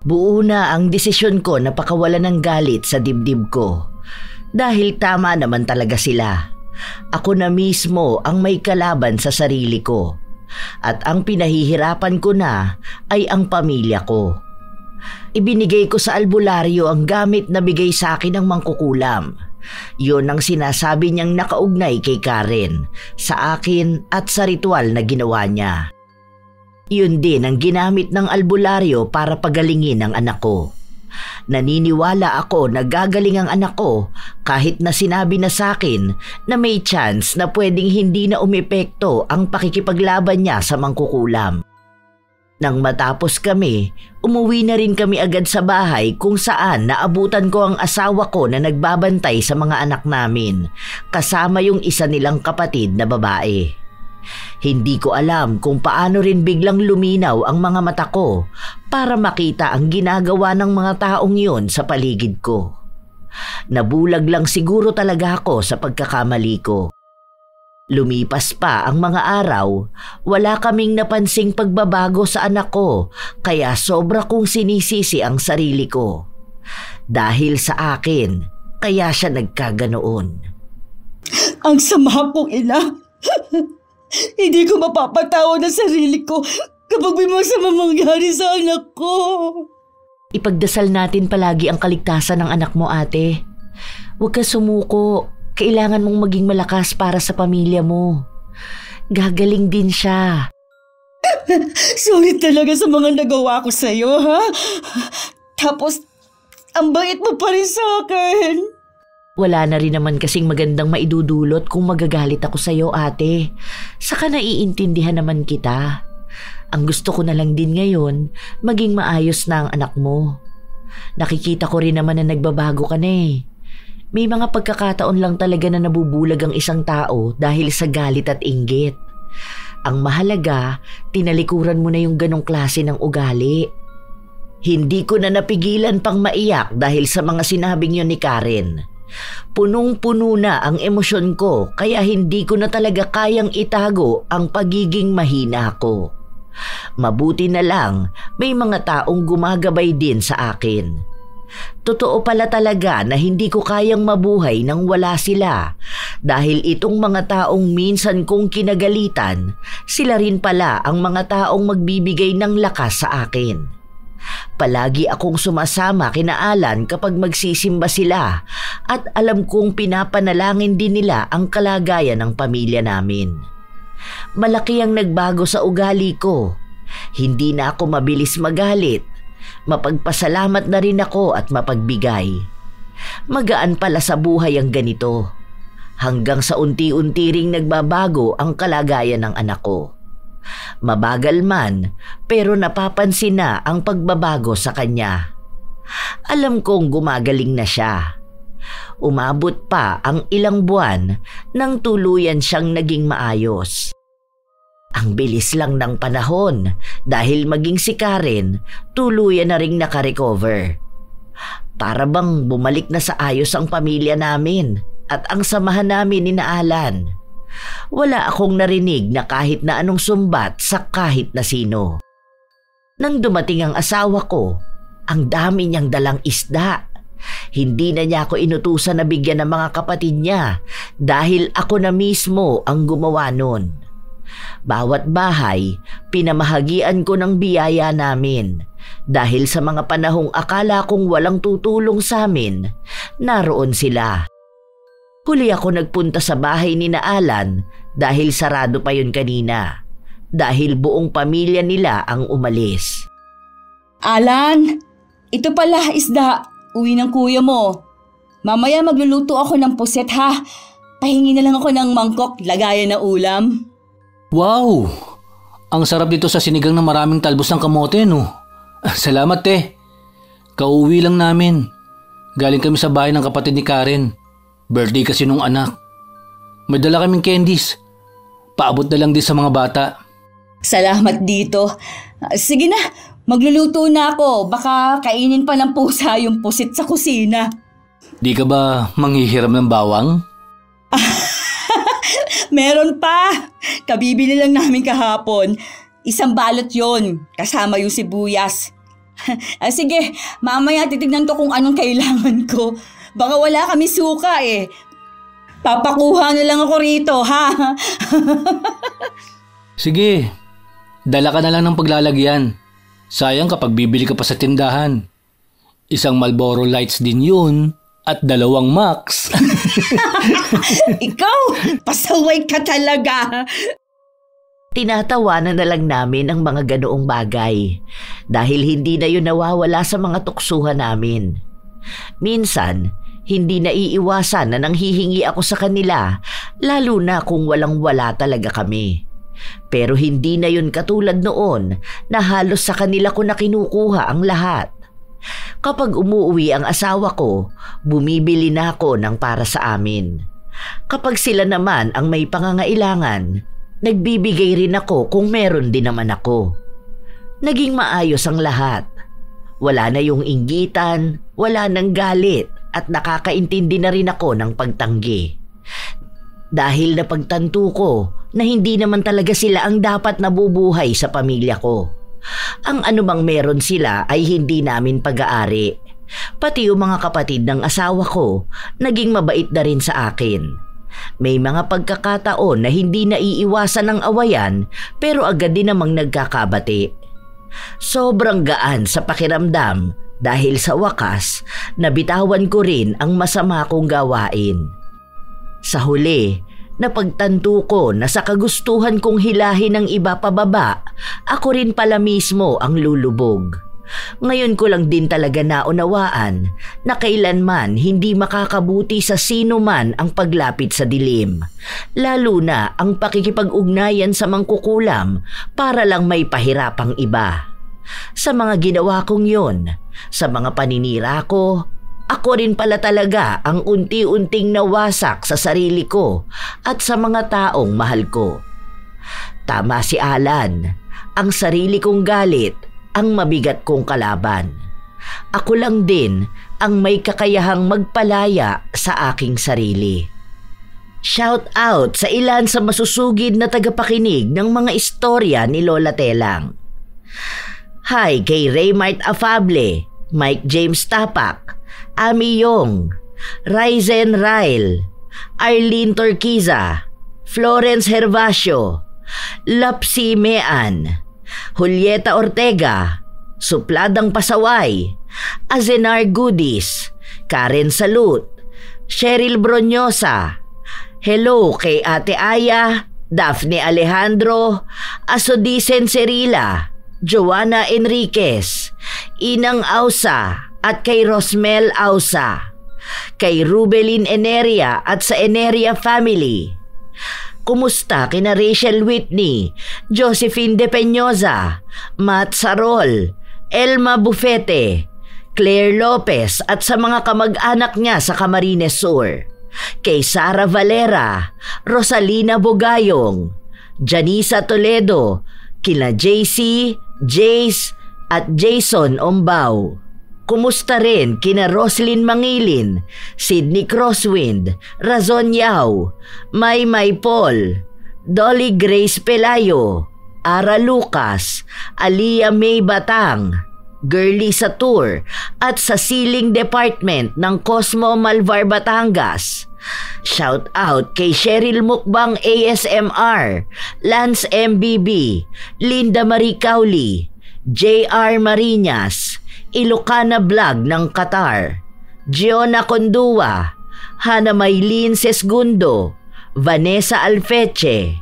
Buo na ang desisyon ko na pakawalan ng galit sa dibdib ko. Dahil tama naman talaga sila. Ako na mismo ang may kalaban sa sarili ko. At ang pinahihirapan ko na ay ang pamilya ko. Ibinigay ko sa albularyo ang gamit na bigay sa akin ng mangkukulam. Yun ang sinasabi niyang nakaugnay kay Karen, sa akin at sa ritual na ginawa niya. Yun din ang ginamit ng albularyo para pagalingin ang anak ko. Naniniwala ako na gagaling ang anak ko kahit na sinabi na sa akin na may chance na pwedeng hindi na umepekto ang pakikipaglaban niya sa mangkukulam. Nang matapos kami, umuwi na rin kami agad sa bahay kung saan naabutan ko ang asawa ko na nagbabantay sa mga anak namin, kasama yung isa nilang kapatid na babae. Hindi ko alam kung paano rin biglang luminaw ang mga mata ko para makita ang ginagawa ng mga taong yun sa paligid ko. Nabulag lang siguro talaga ako sa pagkakamali ko. Lumipas pa ang mga araw, wala kaming napansing pagbabago sa anak ko, kaya sobra kong sinisisi ang sarili ko. Dahil sa akin, kaya siya nagkaganoon. Ang sama kong ina. Hindi ko mapapatawad ang sarili ko kapag may masama mangyari sa anak ko. Ipagdasal natin palagi ang kaligtasan ng anak mo, ate. Huwag ka sumuko. Kailangan mong maging malakas para sa pamilya mo. Gagaling din siya. Sorry talaga sa mga nagawa ko sa'yo, ha? Tapos, ang bait mo pa rin sa akin. Wala na rin naman kasing magandang maidudulot kung magagalit ako sa'yo, ate. Saka naiintindihan naman kita. Ang gusto ko na lang din ngayon, maging maayos na ang anak mo. Nakikita ko rin naman na nagbabago ka na eh. May mga pagkakataon lang talaga na nabubulag ang isang tao dahil sa galit at inggit. Ang mahalaga, tinalikuran mo na yung ganong klase ng ugali. Hindi ko na napigilan pang maiyak dahil sa mga sinabing yun ni Karen. Punong-puno na ang emosyon ko kaya hindi ko na talaga kayang itago ang pagiging mahina ko. Mabuti na lang may mga taong gumagabay din sa akin. Totoo pala talaga na hindi ko kayang mabuhay nang wala sila dahil itong mga taong minsan kong kinagalitan, sila rin pala ang mga taong magbibigay ng lakas sa akin. Palagi akong sumasama kina Alan kapag magsisimba sila at alam kong pinapanalangin din nila ang kalagayan ng pamilya namin. Malaki ang nagbago sa ugali ko. Hindi na ako mabilis magalit. Mapagpasalamat na rin ako at mapagbigay. Magaan pala sa buhay ang ganito. Hanggang sa unti-unti ring nagbabago ang kalagayan ng anak ko. Mabagal man, pero napapansin na ang pagbabago sa kanya. Alam kong gumagaling na siya. Umabot pa ang ilang buwan nang tuluyan siyang naging maayos. Ang bilis lang ng panahon dahil maging si Karen, tuluyan na ring nakarecover. Para bang bumalik na sa ayos ang pamilya namin at ang samahan namin ni Alan. Wala akong narinig na kahit na anong sumbat sa kahit na sino. Nang dumating ang asawa ko, ang dami niyang dalang isda. Hindi na niya ako inutusan na bigyan ng mga kapatid niya dahil ako na mismo ang gumawa nun. Bawat bahay, pinamahagian ko ng biyaya namin. Dahil sa mga panahong akala kong walang tutulong sa amin, naroon sila. Huli ako nagpunta sa bahay ni Alan dahil sarado pa yun kanina. dahil buong pamilya nila ang umalis. Alan, ito pala isda. Uwi ng kuya mo. Mamaya magluluto ako ng puset ha. Pahingi na lang ako ng mangkok, lagayan na ulam. Wow! Ang sarap dito sa sinigang na maraming talbos ng kamote, no? Salamat, te. Kauwi lang namin. Galing kami sa bahay ng kapatid ni Karen. Birthday kasi nung anak. May dala kaming candies. Paabot na lang din sa mga bata. Salamat dito. Sige na, magluluto na ako. Baka kainin pa ng pusa yung pusit sa kusina. Di ka ba manghihiram ng bawang? Meron pa. Kabibili lang namin kahapon. Isang balot yon, kasama yung sibuyas. Sige, mamaya titignan ko kung anong kailangan ko. Baka wala kami suka eh. Papakuha na lang ako rito, ha? Sige, dala ka na lang ng paglalagyan. Sayang kapag bibili ka pa sa tindahan. Isang Marlboro Lights din yun at 2 Max. Ikaw, pasaway ka talaga. Tinatawanan na lang namin ang mga ganoong bagay dahil hindi na yun nawawala sa mga tuksuhan namin. Minsan, hindi naiiwasan na nanghihingi ako sa kanila lalo na kung walang-wala talaga kami. Pero hindi na yun katulad noon na halos sa kanila ko na kinukuha ang lahat. Kapag umuwi ang asawa ko, bumibili na ako ng para sa amin. Kapag sila naman ang may pangangailangan, nagbibigay rin ako kung meron din naman ako. Naging maayos ang lahat. Wala na yung inggitan, wala nang galit at nakakaintindi na rin ako ng pagtanggi. Dahil napagtanto ko na hindi naman talaga sila ang dapat nabubuhay sa pamilya ko. Ang anumang meron sila ay hindi namin pag-aari. Pati yung mga kapatid ng asawa ko, naging mabait na rin sa akin. May mga pagkakataon na hindi naiiwasan ng awayan pero agad din namang nagkakabati. Sobrang gaan sa pakiramdam dahil sa wakas, nabitawan ko rin ang masama kong gawain. Sa huli, napagtanto ko na sa kagustuhan kong hilahin ng iba pababa, ako rin pala mismo ang lulubog. Ngayon ko lang din talaga naunawaan na kailanman hindi makakabuti sa sino man ang paglapit sa dilim, lalo na ang pakikipag-ugnayan sa mangkukulam para lang may pahirapang iba. Sa mga ginawa kong yon, sa mga paninira ko, ako rin pala talaga ang unti-unting nawasak sa sarili ko at sa mga taong mahal ko. Tama si Alan, ang sarili kong galit ang mabigat kong kalaban. Ako lang din ang may kakayahang magpalaya sa aking sarili. Shout out sa ilan sa masusugid na tagapakinig ng mga istorya ni Lola Telang. Hi kay Raymart Afable, Mike James Tapak, Ami Yong, Ryzen Ryle, Arlene Torquiza, Florence Hervasio, Lapsi Mean, Julieta Ortega, Supladang Pasaway, Azenar Goodies, Karen Salut, Cheryl Bronyosa, hello kay Ate Aya, Daphne Alejandro, Asodicen Cerila, Joanna Enriquez, Inang Ausa at kay Rosmel Ausa, kay Rubelin Eneria at sa Eneria family. Kumusta kina Rachel Whitney, Josephine De Peñosa, Matt Sarol, Elma Bufete, Claire Lopez at sa mga kamag-anak niya sa Camarines Sur, kay Sara Valera, Rosalina Bogayong, Janisa Toledo, kina JC, Jace at Jason Ombao. Kumusta rin kina Roslyn Mangilin, Sydney Crosswind, Razon Yao, Maymay Paul, Dolly Grace Pelayo, Ara Lucas, Alia May Batang, Girly Satur at sa Siling Department ng Cosmo Malvar Batangas. Shout out kay Cheryl Mukbang ASMR, Lance MBB, Linda Marie Cowley, JR Marinas, Ilocana Vlog ng Qatar, Giona Condua, Hana Maylin Sesgundo, Vanessa Alfeche,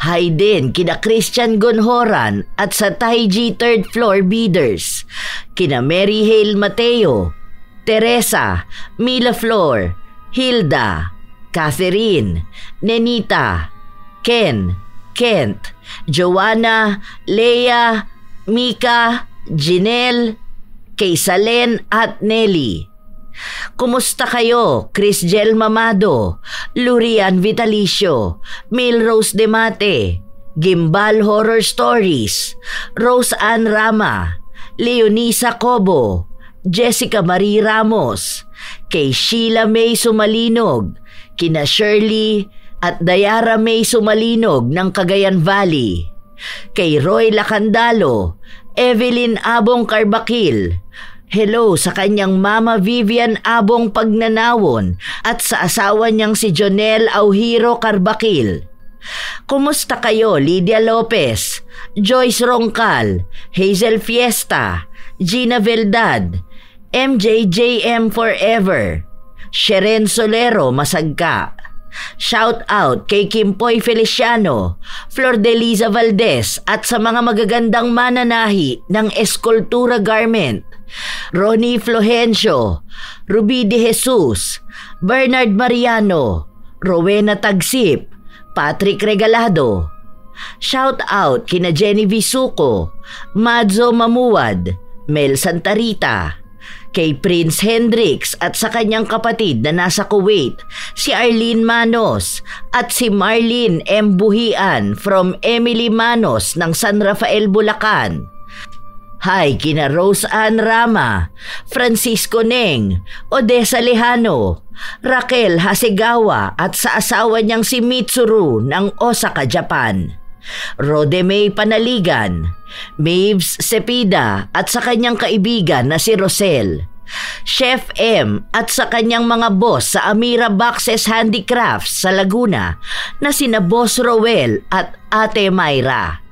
Hi din kina Christian Gonhoran at sa Taiji Third Floor Bidders, kina Mary Hale Mateo, Teresa, Mila Flor, Hilda, Catherine, Nenita, Ken, Kent, Joanna, Leia, Mika, Jinel, kay Salen at Nelly. Kumusta kayo, Chris Gel Mamado, Lurian Vitalicio, Milrose Demate, Gimbal Horror Stories, Rose Ann Rama, Leonisa Cobo, Jessica Marie Ramos, kay Sheila May Sumalinog, kina Shirley at Dayara May Sumalinog ng Cagayan Valley, kay Roy Lacandalo, Evelyn Abong Carbakil, hello sa kanyang mama Vivian Abong Pagnanawon at sa asawa niyang si Jonel Auhiro Carbakil. Kumusta kayo, Lydia Lopez, Joyce Roncal, Hazel Fiesta, Gina Veldad, MJJM Forever, Sheren Solero Masagka. Shout out kay Kimpoy Feliciano, Flor de Liza Valdez at sa mga magagandang mananahi ng Eskultura Garment, Ronnie Florencio, Ruby De Jesus, Bernard Mariano, Rowena Tagsip, Patrick Regalado. Shout out kina Jenny Visuco, Madzo Mamuwad, Mel Santarita, kay Prince Hendrix at sa kanyang kapatid na nasa Kuwait, si Arlene Manos at si Marlene M. Buhian from Emily Manos ng San Rafael, Bulacan. Hi kina Rose Ann Rama, Francisco Neng, Odessa Lejano, Raquel Hasegawa at sa asawa niyang si Mitsuru ng Osaka, Japan. Rodemay Panaligan, Maves Cepida at sa kanyang kaibigan na si Rosel, Chef M at sa kanyang mga boss sa Amira Boxes Handicrafts sa Laguna na sina Boss Rowel at Ate Mayra.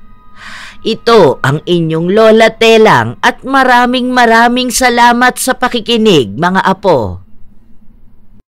Ito ang inyong Lola Telang at maraming salamat sa pakikinig, mga apo.